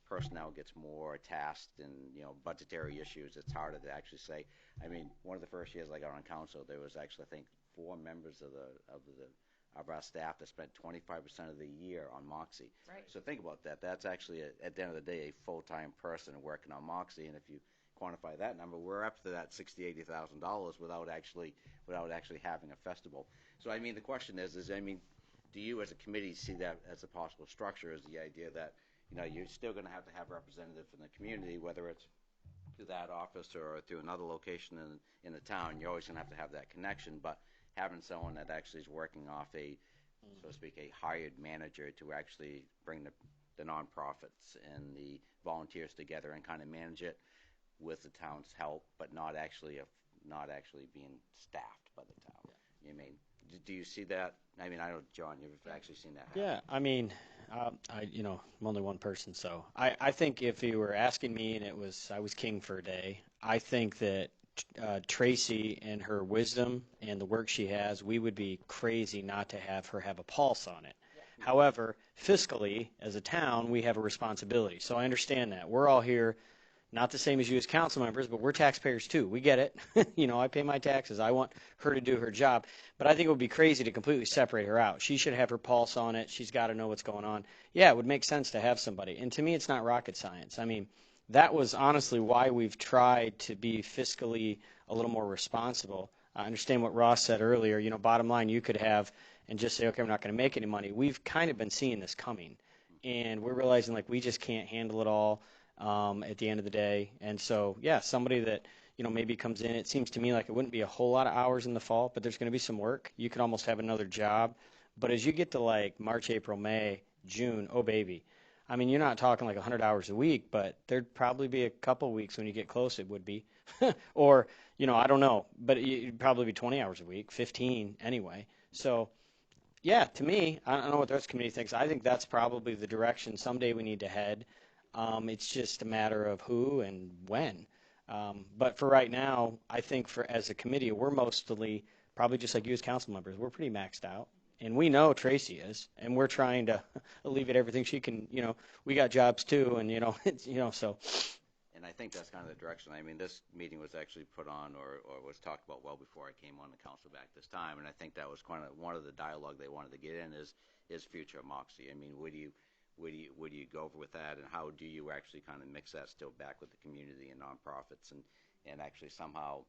personnel gets more tasked and, you know, budgetary issues, it's harder to actually say. I mean, one of the first years I got on council, there was actually, I think, 4 members of our staff that spent 25% of the year on Moxie. Right. So think about that. That's actually at the end of the day a full-time person working on Moxie, and if you quantify that number, we're up to that $60,000-$80,000 without actually having a festival. So I mean, the question is I mean, do you as a committee see that as a possible structure? Is the idea that, you know, you're still going to have representatives in the community, whether it's through that office or through another location in the town, you're always going to have that connection, but having someone that actually is working off so to speak, a hired manager to actually bring the nonprofits and the volunteers together and kind of manage it with the town's help, but not actually being staffed by the town. Yeah. You mean, do you see that? I mean, I know, John, you've actually seen that happen. Yeah, I mean, I'm only one person, so I think if you were asking me and I was king for a day, I think that Tracy and her wisdom and the work she has, we would be crazy not to have her have a pulse on it. Yeah. However, fiscally, as a town, we have a responsibility. So I understand that. We're all here not the same as you as council members, but we're taxpayers too. We get it. You know, I pay my taxes. I want her to do her job. But I think it would be crazy to completely separate her out. She should have her pulse on it. She's got to know what's going on. Yeah, it would make sense to have somebody. And to me, it's not rocket science. I mean, that was honestly why we've tried to be fiscally a little more responsible. I understand what Ross said earlier. You know, bottom line, you could have and just say, okay, I'm not going to make any money. We've kind of been seeing this coming. And we're realizing, like, we just can't handle it all at the end of the day. And so, yeah, somebody that, you know, maybe comes in, it seems to me like it wouldn't be a whole lot of hours in the fall, but there's going to be some work. You could almost have another job. But as you get to, like, March, April, May, June, oh, baby. I mean, you're not talking like 100 hours a week, but there'd probably be a couple weeks when you get close, it would be. Or, you know, I don't know, but it'd probably be 20 hours a week, 15 anyway. So, yeah, to me, I don't know what the rest of the committee thinks. I think that's probably the direction someday we need to head. It's just a matter of who and when. But for right now, I think for as a committee, we're mostly probably just like you as council members. We're pretty maxed out. And we know Tracy is, and we're trying to alleviate everything she can. You know, we got jobs too, and, you know, it's, you know, so. And I think that's kind of the direction. I mean, this meeting was actually put on or was talked about well before I came on the council back this time, and I think that was kind of one of the dialogue they wanted to get in is future of Moxie. I mean, where do you go with that, and how do you actually kind of mix that still back with the community and nonprofits and actually somehow,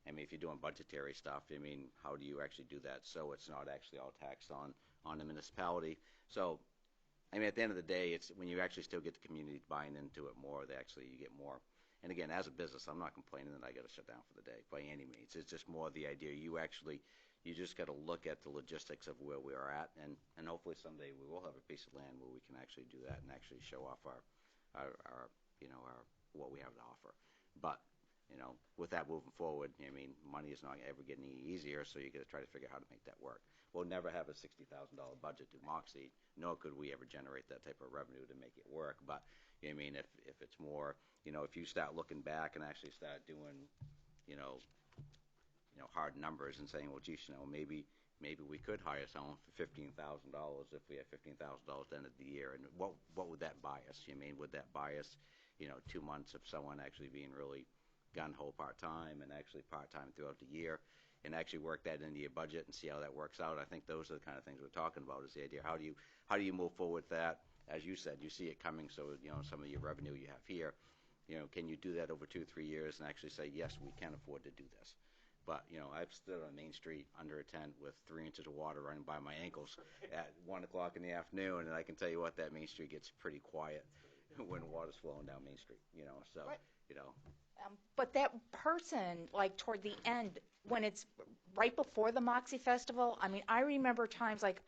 I mean, if you're doing budgetary stuff, I mean, how do you actually do that so it's not actually all taxed on the municipality? So, I mean, at the end of the day, it's when you actually still get the community buying into it more, you get more. And again, as a business, I'm not complaining that I got to shut down for the day by any means. It's just more the idea you just got to look at the logistics of where we are at, and hopefully someday we will have a piece of land where we can actually do that and actually show off our what we have to offer. But, you know, with that moving forward, I mean, money is not ever getting any easier, so you got to try to figure out how to make that work. We'll never have a $60,000 budget to Moxie, nor could we ever generate that type of revenue to make it work. But, I mean, if it's more, you know, if you start looking back and actually start doing, you know, hard numbers and saying, well, geez, you know, maybe we could hire someone for $15,000 if we had $15,000 at the end of the year, and what would that buy us? You mean, would that buy us, you know, 2 months of someone actually being really gun-ho part-time and actually part-time throughout the year, and actually work that into your budget and see how that works out? I think those are the kind of things we're talking about, is the idea, how do you move forward with that? As you said, you see it coming, so, you know, some of your revenue you have here, you know, can you do that over 2 or 3 years and actually say, yes, we can afford to do this? But, you know, I've stood on Main Street under a tent with 3 inches of water running by my ankles at 1 o'clock in the afternoon, and I can tell you what, that Main Street gets pretty quiet when water's flowing down Main Street, you know, so, you know. But that person, like toward the end, when it's right before the Moxie Festival, I mean, I remember times like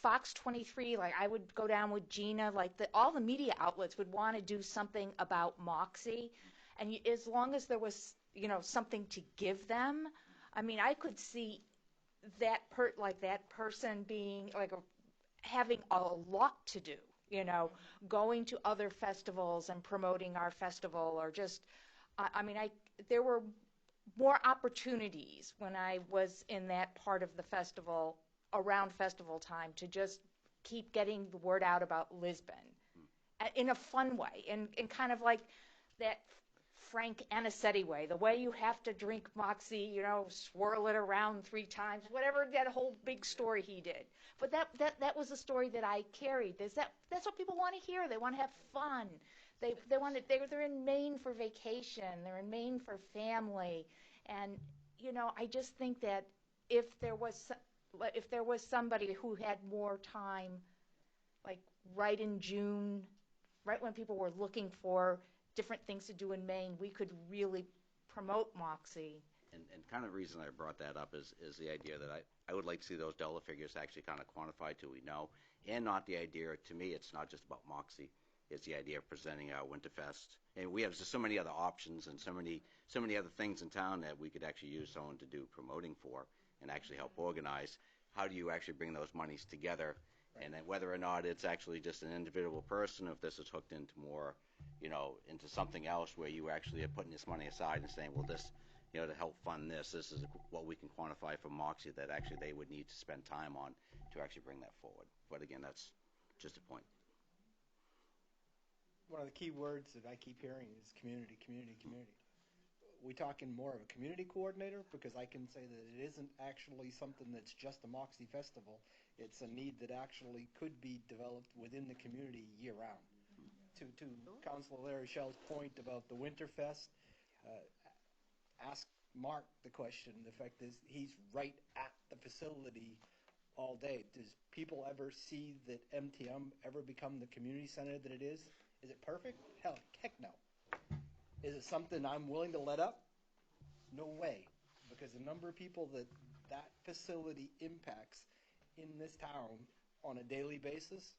Fox 23, like I would go down with Gina, like all the media outlets would want to do something about Moxie, and as long as there was, you know, something to give them, I mean, I could see that person being like having a lot to do, you know, going to other festivals and promoting our festival, or just, I mean, there were more opportunities when I was in that part of the festival around festival time to just keep getting the word out about Lisbon in a fun way, and kind of like that Frank Anicetti way, the way you have to drink Moxie, you know, swirl it around 3 times, whatever, that whole big story he did. But that was a story that I carried. That's what people want to hear. They want to have fun. They're in Maine for vacation. They're in Maine for family. And, you know, I just think that if there was somebody who had more time, like right in June, right when people were looking for different things to do in Maine, we could really promote Moxie. And kind of the reason I brought that up is the idea that I would like to see those dollar figures actually kind of quantified till we know, and not the idea, to me, it's not just about Moxie. It's the idea of presenting our Winterfest. And we have just so many other options and so many other things in town that we could actually use someone to do promoting for and actually help organize. How do you actually bring those monies together? And then whether or not it's actually just an individual person, if this is hooked into more, you know, into something else where you actually are putting this money aside and saying, well, this, you know, to help fund this is what we can quantify from Moxie that actually they would need to spend time on to actually bring that forward. But again, that's just a point. one of the key words that I keep hearing is community, community, community. We talking more of a community coordinator? Because I can say that it isn't actually something that's just a Moxie Festival. It's a need that actually could be developed within the community year round. To Councilor Larry Shell's point about the Winterfest, ask Mark the question. The fact is, he's right at the facility all day. Does people ever see that MTM ever become the community center that it is? Is it perfect? Heck no. Is it something I'm willing to let up? No way. Because the number of people that facility impacts in this town on a daily basis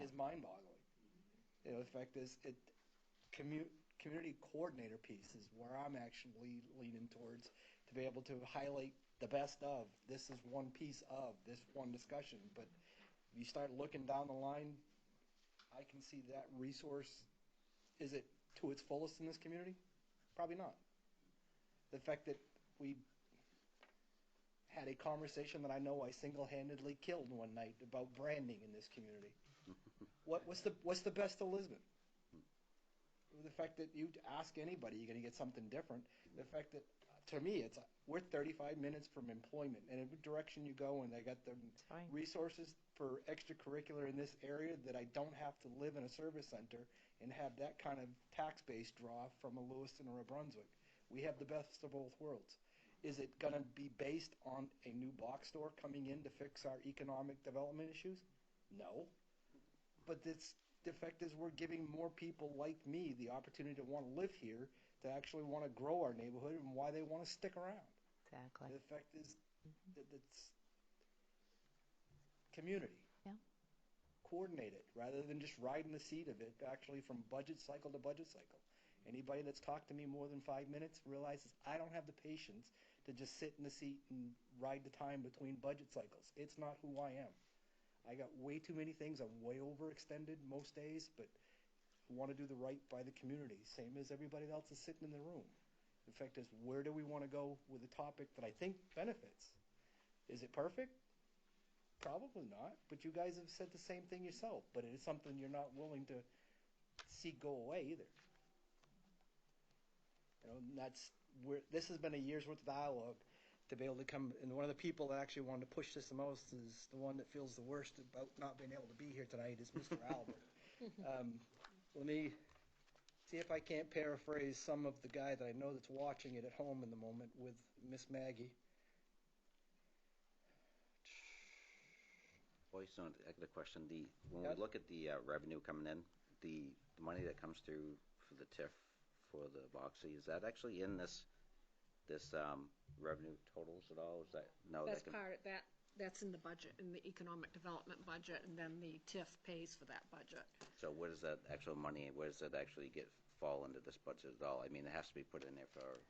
is mind-boggling. You know, the fact is, community coordinator piece is where I'm actually leaning towards, to be able to highlight the best of. This is one piece of this one discussion. But if you start looking down the line, I can see that resource. Is it to its fullest in this community? Probably not. The fact that we had a conversation that I know I single-handedly killed one night about branding in this community. What's the best of Lisbon? The fact that you ask anybody, you're going to get something different. The fact that, to me, we're 35 minutes from employment, and every direction you go, and they got the resources for extracurricular in this area, that I don't have to live in a service center and have that kind of tax base draw from a Lewiston or a Brunswick. We have the best of both worlds. Is it going to be based on a new box store coming in to fix our economic development issues? No. But the fact is, we're giving more people like me the opportunity to want to live here, to actually want to grow our neighborhood, and why they want to stick around. Exactly. The fact is that it's community. Yeah. Coordinate it rather than just riding the seat of it, actually from budget cycle to budget cycle. Anybody that's talked to me more than 5 minutes realizes I don't have the patience to just sit in the seat and ride the time between budget cycles. It's not who I am. I got way too many things. I'm way overextended most days, but I want to do the right by the community, same as everybody else is sitting in the room. The fact is, where do we want to go with a topic that I think benefits? Is it perfect? Probably not, but you guys have said the same thing yourself, but it is something you're not willing to see go away either. You know, and that's where this has been a year's worth of dialogue to be able to come, and one of the people that actually wanted to push this the most is the one that feels the worst about not being able to be here tonight, is Mr. Albert. Let me see if I can't paraphrase some of the guy that I know that's watching it at home in the moment with Miss Maggie. Boy, so I got a question. When we look at the revenue coming in, the money that comes through for the TIF for the Moxie, is that actually in this revenue totals at all? Is that that's in the budget, in the economic development budget, and then the TIF pays for that budget. So where does that actual money, where does that actually fall into this budget at all? I mean, it has to be put in there for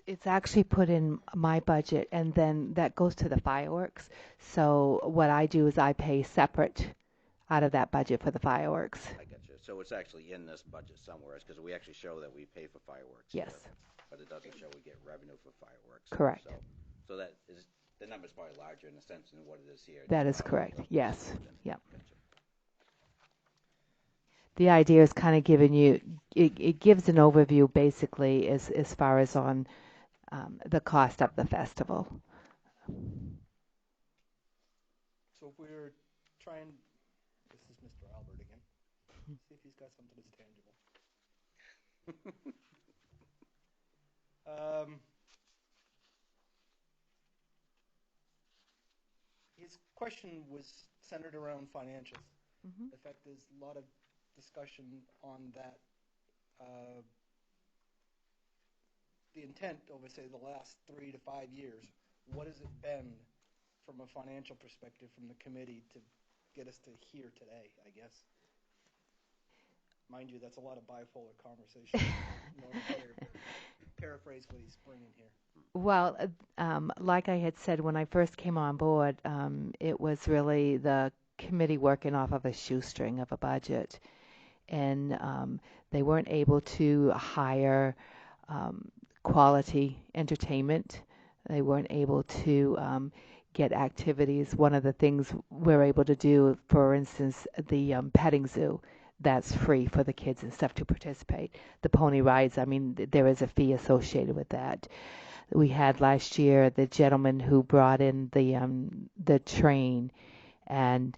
It's actually put in my budget, and then that goes to the fireworks. So what I do is I pay separate out of that budget for the fireworks. I got you. So it's actually in this budget somewhere, because we actually show that we pay for fireworks. Yes. Here, but it doesn't show we get revenue for fireworks. Correct. So that is, the number's probably larger in a sense than what it is here. That is correct. Yes. Yep. Gotcha. The idea is kind of giving you, it gives an overview basically as far as on the cost of the festival. So if we're trying, this is Mr. Albert again. See if he's got something that's tangible. His question was centered around financials. Mm-hmm. The fact is, a lot of discussion on that. The intent over, say, the last 3 to 5 years, what has it been from a financial perspective from the committee to get us to here today, I guess? Mind you, that's a lot of bipolar conversation. Paraphrase what he's bringing here. Well, like I had said when I first came on board, it was really the committee working off of a shoestring of a budget. And they weren't able to hire quality entertainment. They weren't able to get activities. One of the things we're able to do, for instance, the petting zoo, that's free for the kids and stuff to participate. The pony rides, I mean, there is a fee associated with that. We had last year the gentleman who brought in the train, and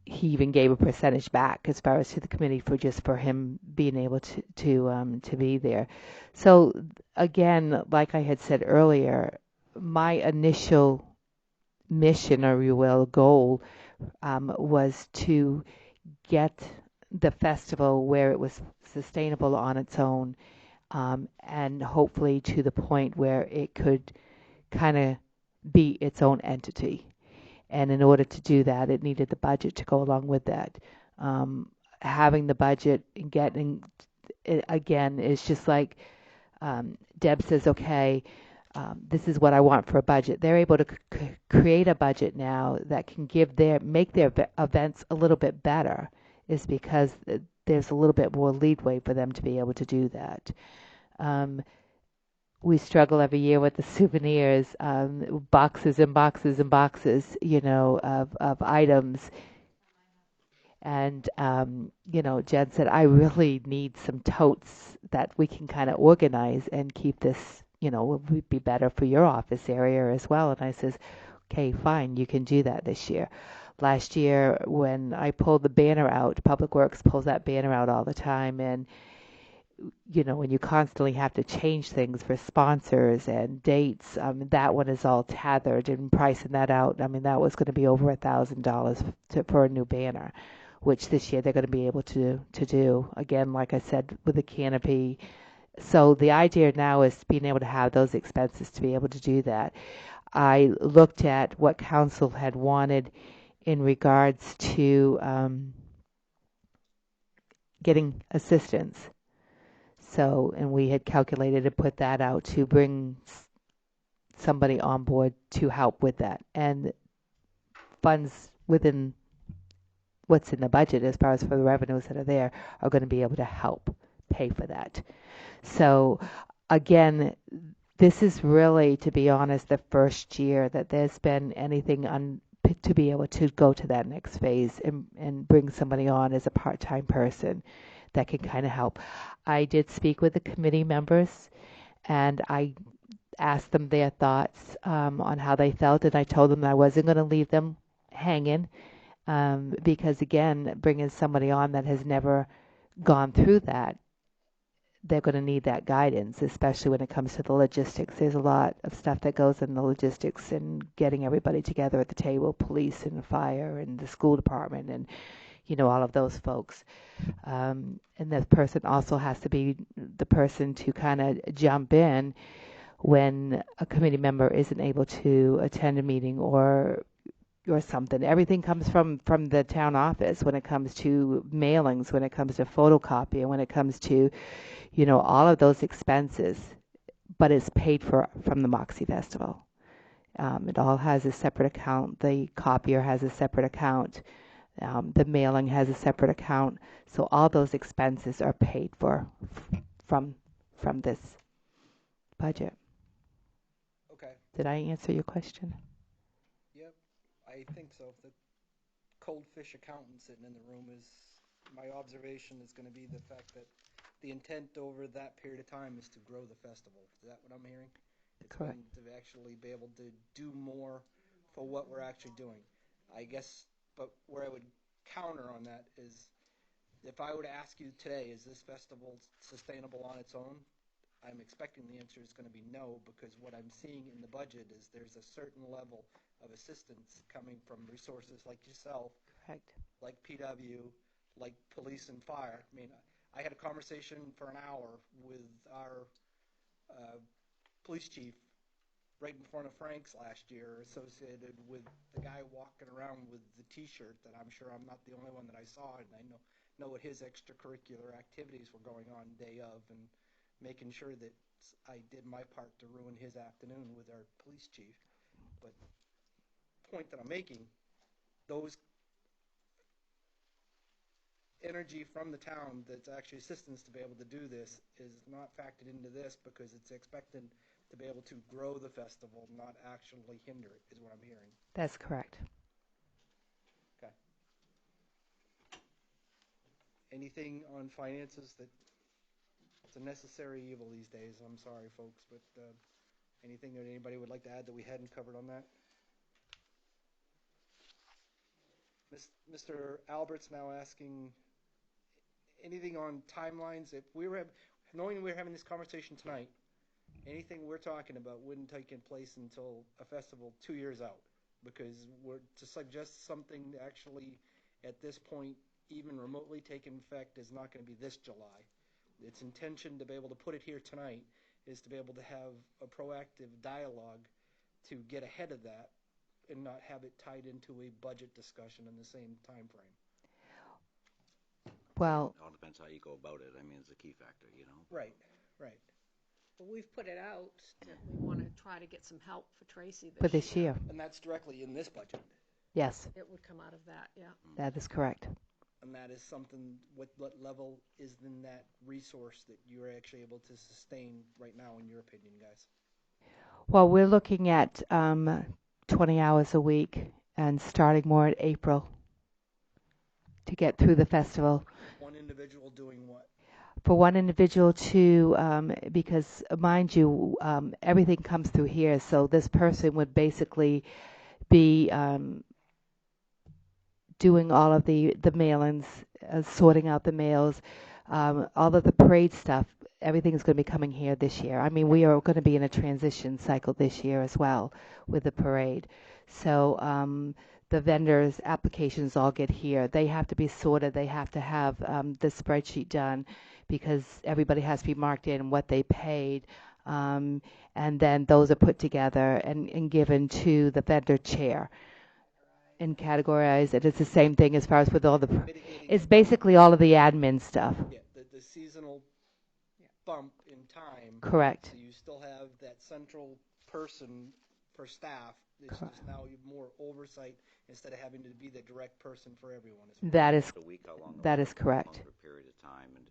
he even gave a percentage back as far as to the committee for him being able to be there. So again, like I had said earlier, my initial mission, or you will, goal, was to get the festival where it was sustainable on its own, and hopefully to the point where it could kind of be its own entity. And in order to do that, it needed the budget to go along with that. Having the budget and getting it, again, is just like Deb says, okay, this is what I want for a budget. They're able to create a budget now that can make their events a little bit better, is because there's a little bit more leadway for them to be able to do that. We struggle every year with the souvenirs, boxes and boxes and boxes, of items. And, Jen said, I really need some totes that we can kind of organize and keep this, would be better for your office area as well. And I says, okay, fine, you can do that this year. Last year, when I pulled the banner out, Public Works pulls that banner out all the time, and when you constantly have to change things for sponsors and dates, that one is all tethered, and pricing that out, that was going to be over $1,000 for a new banner, which this year they're going to be able to do. Again, like I said, with the canopy. So the idea now is being able to have those expenses to be able to do that. I looked at what council had wanted in regards to getting assistance. So, and we had calculated to put that out to bring somebody on board to help with that. And funds within what's in the budget, as far as for the revenues that are there, are going to be able to help pay for that. So, again, this is really, to be honest, the first year that there's been anything to be able to go to that next phase and bring somebody on as a part-time person that can kind of help. I did speak with the committee members, and I asked them their thoughts on how they felt, and I told them that I wasn't going to leave them hanging, because, again, bringing somebody on that has never gone through that, they're going to need that guidance, especially when it comes to the logistics. There's a lot of stuff that goes in the logistics and getting everybody together at the table, police and fire and the school department and, all of those folks. And the person also has to be the person to kind of jump in when a committee member isn't able to attend a meeting or something. Everything comes from the town office when it comes to mailings, when it comes to photocopy, when it comes to, all of those expenses, but it's paid for from the Moxie Festival. It all has a separate account. The copier has a separate account. The mailing has a separate account. So all those expenses are paid for from this budget. Okay. Did I answer your question? Yep, I think so. If the cold fish accountant sitting in the room is, my observation is going to be the fact that the intent over that period of time is to grow the festival. Is that what I'm hearing? It's Correct. To actually be able to do more for what we're actually doing. I guess, but where I would counter on that is, if I were to ask you today, is this festival sustainable on its own? I'm expecting the answer is going to be no, because what I'm seeing in the budget is there's a certain level of assistance coming from resources like yourself, Correct. like PW, like police and fire. I mean, I had a conversation for an hour with our police chief right in front of Frank's last year, associated with the guy walking around with the T-shirt that I'm sure I'm not the only one that I saw, and I know what his extracurricular activities were going on day of, and making sure that I did my part to ruin his afternoon with our police chief. But the point that I'm making, those energy from the town that's actually assistance to be able to do this is not factored into this, because it's expected to be able to grow the festival, not actually hinder it, is what I'm hearing. That's correct. Okay. anything on finances that it's a necessary evil these days. I'm sorry, folks, but anything that anybody would like to add that we hadn't covered on that? Mr. Albert's now asking anything on timelines. If we were knowing we're having this conversation tonight, anything we're talking about wouldn't take in place until a festival 2 years out, because we're to suggest something actually at this point even remotely take effect is not going to be this July. Its intention to be able to put it here tonight is to be able to have a proactive dialogue to get ahead of that and not have it tied into a budget discussion in the same time frame. Well, It all depends how you go about it. I mean, it's a key factor, you know. Right, right. Well, we've put it out that we want to try to get some help for Tracy for this year. And that's directly in this budget. Yes, It would come out of that, yeah. that is correct. And that is something, what level is in that resource that you're actually able to sustain right now, in your opinion, guys? Well, we're looking at 20 hours a week and starting more in April to get through the festival. One individual doing what? For one individual to, because mind you, everything comes through here, so this person would basically be doing all of the mail-ins, sorting out the mails, all of the parade stuff. Everything is going to be coming here this year. I mean, we are going to be in a transition cycle this year as well with the parade. So the vendors' applications all get here. They have to be sorted. They have to have the spreadsheet done because everybody has to be marked in what they paid. And then those are put together and given to the vendor chair and categorized. It is the same thing as far as with all the, it's basically all of the admin stuff. Yeah, the seasonal bump in time. Correct. So you still have that central person for staff. It's Correct. just now more oversight instead of having to be the direct person for everyone. That is, A week, how long? that is correct. Longer period of time, and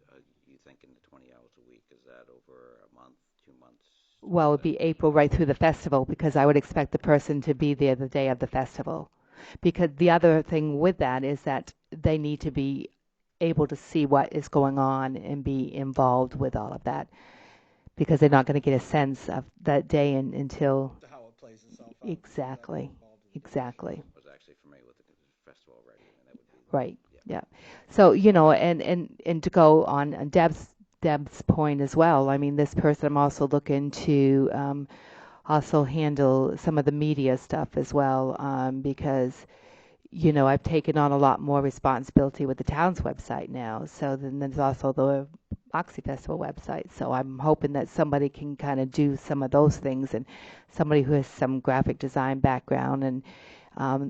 you thinking the 20 hours a week, is that over a month, 2 months? Well, it would be April right through the festival because I would expect the person to be there the day of the festival. Because the other thing with that is that they need to be able to see what is going on and be involved with all of that because they're not going to get a sense of that day until how it plays itself out. Exactly. Exactly. I was actually familiar with the festival already, and that would be Right. Yeah. So, you know, and to go on Deb's point as well, I mean, this person I'm also looking to also handle some of the media stuff as well, because, you know, I've taken on a lot more responsibility with the town's website now. So then there's also the Moxie Festival website. So I'm hoping that somebody can kind of do some of those things, and somebody who has some graphic design background and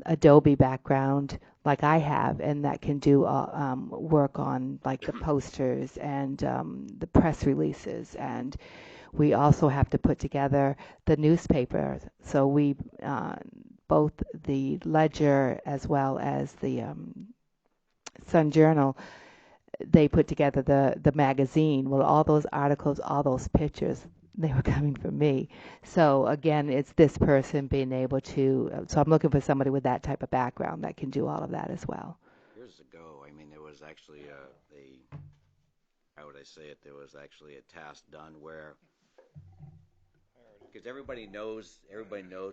Adobe background like I have, and that can do work on like the posters and the press releases. And we also have to put together the newspaper. So we, both the Ledger as well as the Sun Journal, they put together the magazine. Well, all those articles, all those pictures, they were coming from me. So again, it's this person being able to, so I'm looking for somebody with that type of background that can do all of that as well. Years ago, I mean, there was actually how would I say it, there was actually a task done where, because everybody knows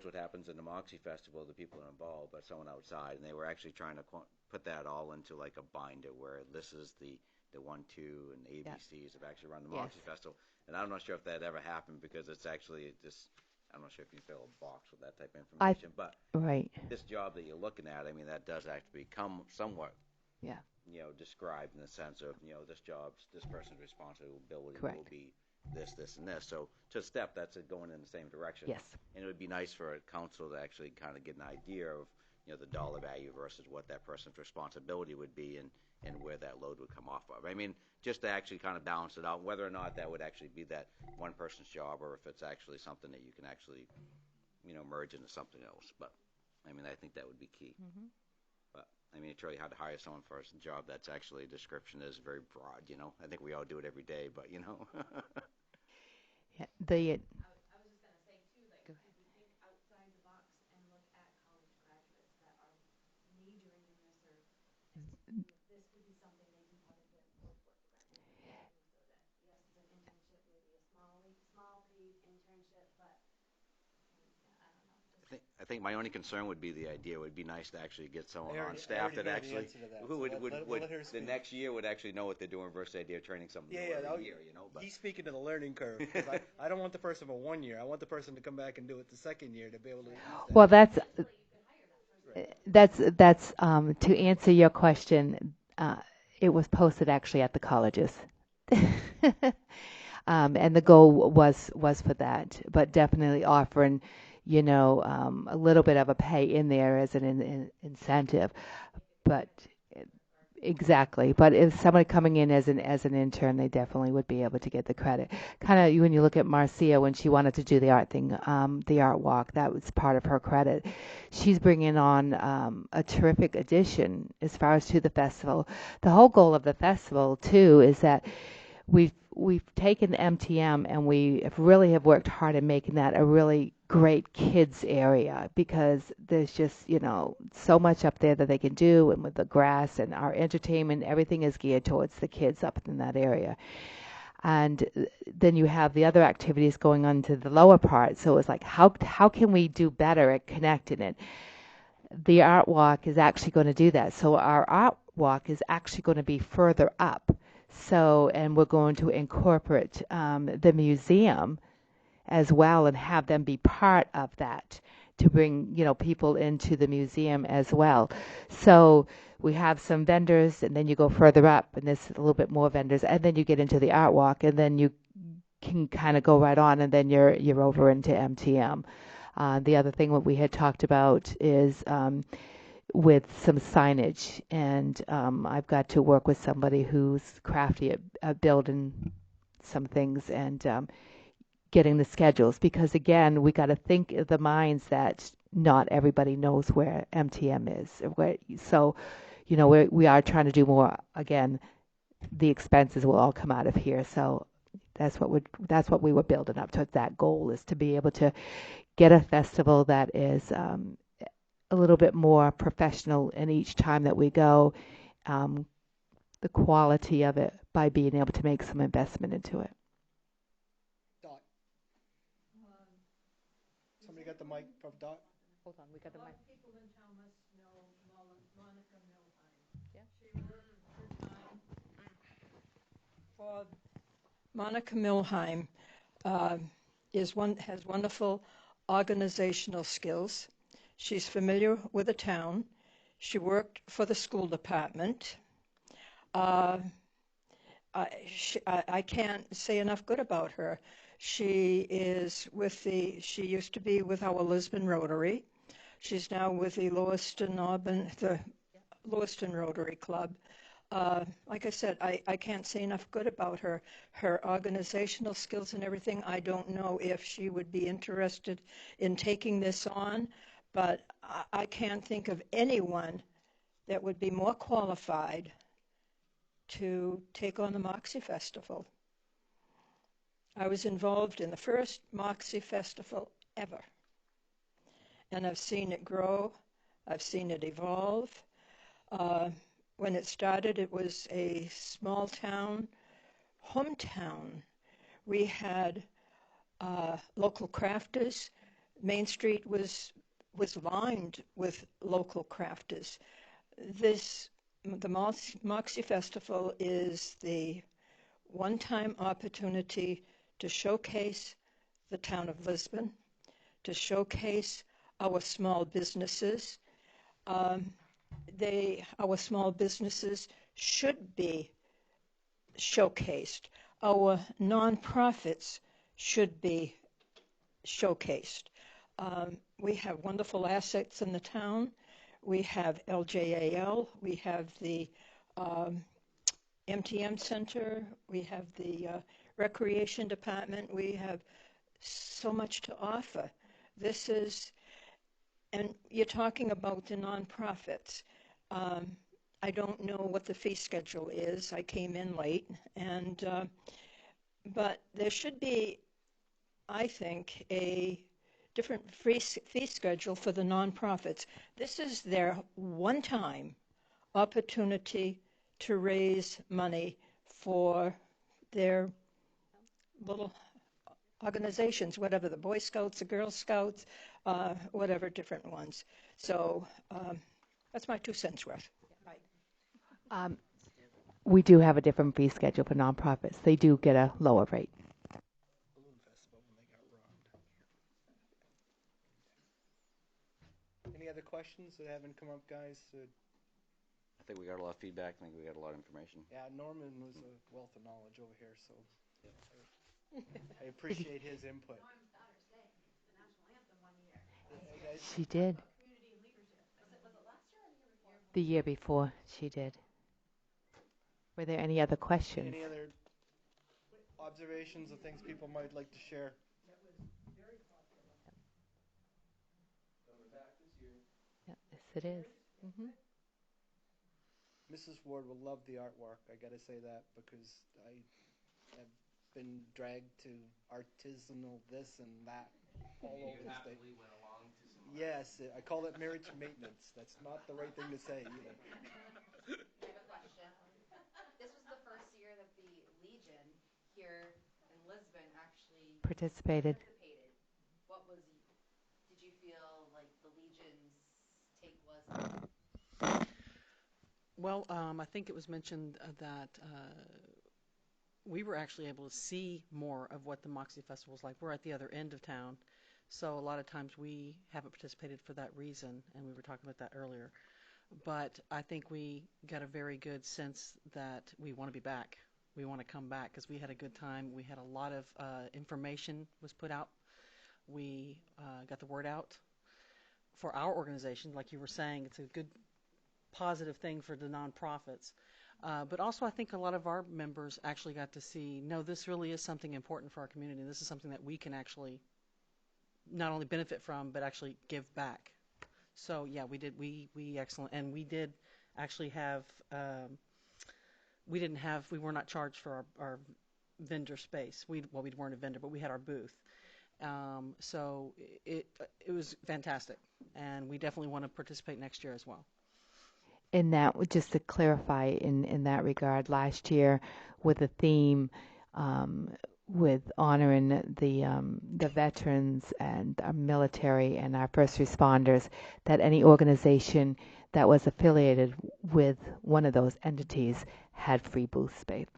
what happens in the Moxie Festival, the people involved, but someone outside, and they were actually trying to put that all into like a binder where this is the 1, 2, and ABCs have actually run the Moxie Festival. And I'm not sure if that ever happened because it's actually just, I'm not sure if you fill a box with that type of information. But right. This job that you're looking at, I mean, that does actually become somewhat, described in the sense of, this person's responsibility will be this, and this. So to step, that's going in the same direction. Yes. And it would be nice for a council to actually kind of get an idea of, the dollar value versus what that person's responsibility would be and where that load would come off of. I mean, just to actually kind of balance it out, whether or not that would actually be that one person's job or if it's actually something that you can actually, merge into something else. But, I mean, I think that would be key. Mm-hmm. But, I mean, it's really hard to hire someone for a job that's actually, description is very broad, I think we all do it every day, but, Yeah, I was just going to say, too, like, if you think outside the box and look at college graduates that are majoring in this, or this would be something they can probably get think my only concern would be the idea. It would be nice to actually get someone I on already staff that know the actually, answer to that, who so would we'll let her the speak. next year would actually know what they're doing versus the idea of training someone new every year, you know. But He's speaking to the learning curve. 'Cause I don't want the person for 1 year. I want the person to come back and do it the second year to be able to use that. Well, that's to answer your question. It was posted actually at the colleges, and the goal was for that. But definitely offering, a little bit of a pay in there as an incentive. But exactly. But if somebody coming in as an intern, they definitely would be able to get the credit. Kind of when you look at Marcia when she wanted to do the art thing, the art walk, that was part of her credit. She's bringing on a terrific addition as far as to the festival. The whole goal of the festival too is that we've taken MTM and we have worked hard in making that a really great kids area, because there's just so much up there that they can do, and with the grass and our entertainment, everything is geared towards the kids up in that area. And then you have the other activities going on to the lower part, so it's like how can we do better at connecting it. The art walk is actually going to do that. So our art walk is actually going to be further up. So, and we're going to incorporate the museum as well and have them be part of that to bring, people into the museum as well. So we have some vendors, and then you go further up and there's a little bit more vendors, and then you get into the art walk, and then you can kind of go right on, and then you're over into MTM. The other thing what we had talked about is with some signage, and I've got to work with somebody who's crafty at building some things and getting the schedules, because again, we got to think of the minds that not everybody knows where MTM is. So, we are trying to do more. Again, the expenses will all come out of here. So that's what we were building up to. That goal is to be able to get a festival that is a little bit more professional in each time that we go, the quality of it, by being able to make some investment into it. Somebody got the mic from Dot? Hold on, we got the mic. People in town must know Monica Milheim. Yeah. She worked for Monica Milheim has wonderful organizational skills. She's familiar with the town. She worked for the school department. I can't say enough good about her. She used to be with our Lisbon Rotary. She's now with the Lewiston Rotary Club. Like I said, I can't say enough good about her. Her organizational skills and everything. I don't know if she would be interested in taking this on, but I can't think of anyone that would be more qualified to take on the Moxie Festival. I was involved in the first Moxie Festival ever, and I've seen it grow. I've seen it evolve. When it started, it was a small town, hometown. We had local crafters. Main Street was lined with local crafters. The Moxie Festival is the one-time opportunity to showcase the town of Lisbon, to showcase our small businesses. Our small businesses should be showcased. Our nonprofits should be showcased. We have wonderful assets in the town. We have LJAL. We have the MTM Center. We have the Recreation Department. We have so much to offer. And you're talking about the nonprofits. I don't know what the fee schedule is. I came in late, but there should be, I think, a different fee schedule for the nonprofits. This is their one-time opportunity to raise money for their little organizations, whatever, the Boy Scouts, the Girl Scouts, whatever different ones. So that's my 2 cents worth. We do have a different fee schedule for nonprofits. They do get a lower rate. Balloon Festival when they got robbed. Any other questions that haven't come up, guys? I think we got a lot of feedback. I think we got a lot of information. Yeah, Norman was a wealth of knowledge over here, so I appreciate his input. She did. The year before, she did. Were there any other questions? Any other observations of things people might like to share? Yeah, yes, it is. Mm-hmm. Mrs. Ward will love the artwork. I got to say that because I have been dragged to artisanal this and that all over the state. Went along to some Yes, I call it marriage maintenance. That's not the right thing to say either. I have a question. This was the first year that the Legion here in Lisbon actually Participated. What was, did you feel like the Legion's take was? Well, I think it was mentioned that we were actually able to see more of what the Moxie Festival was like. We're at the other end of town, so a lot of times we haven't participated for that reason, and we were talking about that earlier. But I think we got a very good sense that we want to be back. We want to come back because we had a good time. We had a lot of information was put out. We got the word out for our organization. Like you were saying, it's a good positive thing for the nonprofits. But also I think a lot of our members actually got to see, no, this really is something important for our community. This is something that we can actually not only benefit from, but actually give back. So yeah, we did, we excellent. And we did actually have, we were not charged for our vendor space. We weren't a vendor, but we had our booth. So it was fantastic. And we definitely want to participate next year as well. In that, just to clarify, in that regard, last year with the theme with honoring the veterans and our military and our first responders, that any organization that was affiliated with one of those entities had free booth space.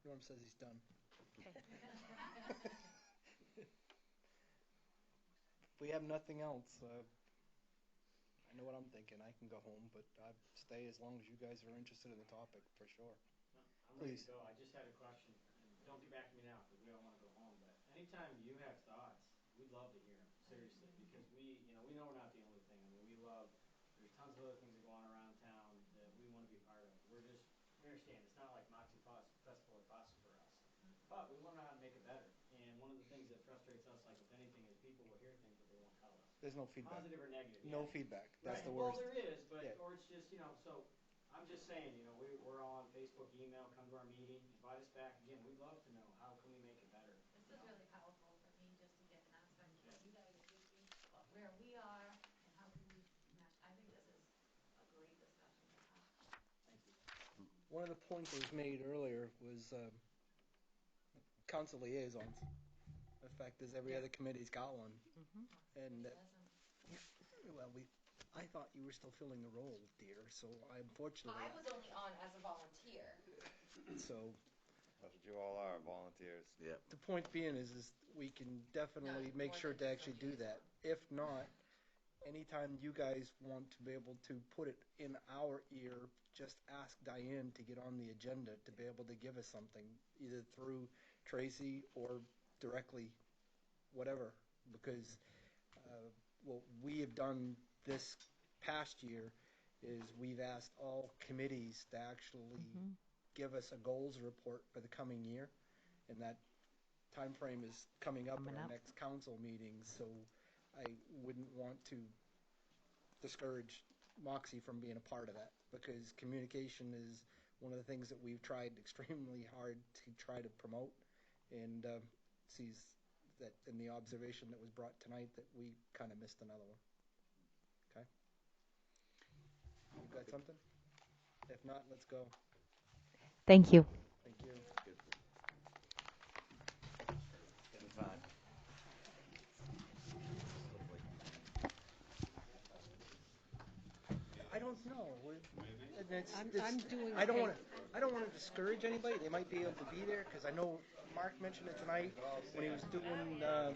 Norm says he's done. If we have nothing else, I know what I'm thinking. I can go home, but I'd stay as long as you guys are interested in the topic, for sure. I'm ready Please. to go. I just had a question. Don't get back to me now because we all want to go home. But anytime you have thoughts, we'd love to hear them, seriously, because we know we're not the only thing. I mean, there's tons of other things that go on around town that we want to be part of. We understand it's not like Moxie Festival or bust for us, but we want to know how to make it better. And one of the things that frustrates us, like with anything, is people will hear things but they won't tell us. There's no feedback. Positive or negative. No yeah. feedback. That's Right. the Well, worst. there is, but Yeah. or it's just so. I'm just saying, we're all on Facebook, email, come to our meeting, invite us back again. We'd love to know how can we make it better. This is really powerful for me just to get an aspect of what you guys are thinking, where we are, and how can we match. I think this is a great discussion to have. Thank you. One of the points that was made earlier was council liaisons. The fact is every other committee's got one. And well, I thought you were still filling the role, dear. So unfortunately, I was only on as a volunteer. so That's what you all are, volunteers. Yeah. the point being is we can definitely make sure to actually do that. If not, anytime you guys want to be able to put it in our ear, just ask Diane to get on the agenda to be able to give us something, either through Tracy or directly, whatever. Because what we have done this past year is we've asked all committees to actually give us a goals report for the coming year, and that time frame is coming up in our next council meeting. So I wouldn't want to discourage Moxie from being a part of that, because communication is one of the things that we've tried extremely hard to try to promote, and sees that in the observation that was brought tonight that we kind of missed another one. Okay? You got something? If not, let's go. Thank you. Thank you. No, and it's, I'm doing I don't okay. want to. I don't want to discourage anybody. They might be able to be there because I know Mark mentioned it tonight when he was doing the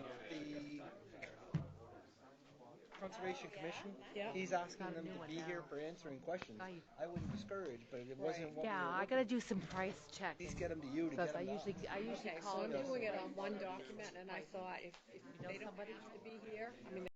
Conservation Commission. Yeah. He's asking Got a them new to one be here now. for answering questions. Right. I wouldn't discourage, but it wasn't what Yeah, we were I looking gotta do some price checking. Please get them to you to Because get them done. I usually Okay, so call I'm you. doing it on one document, and I thought if You know they don't somebody? have to be here, I mean,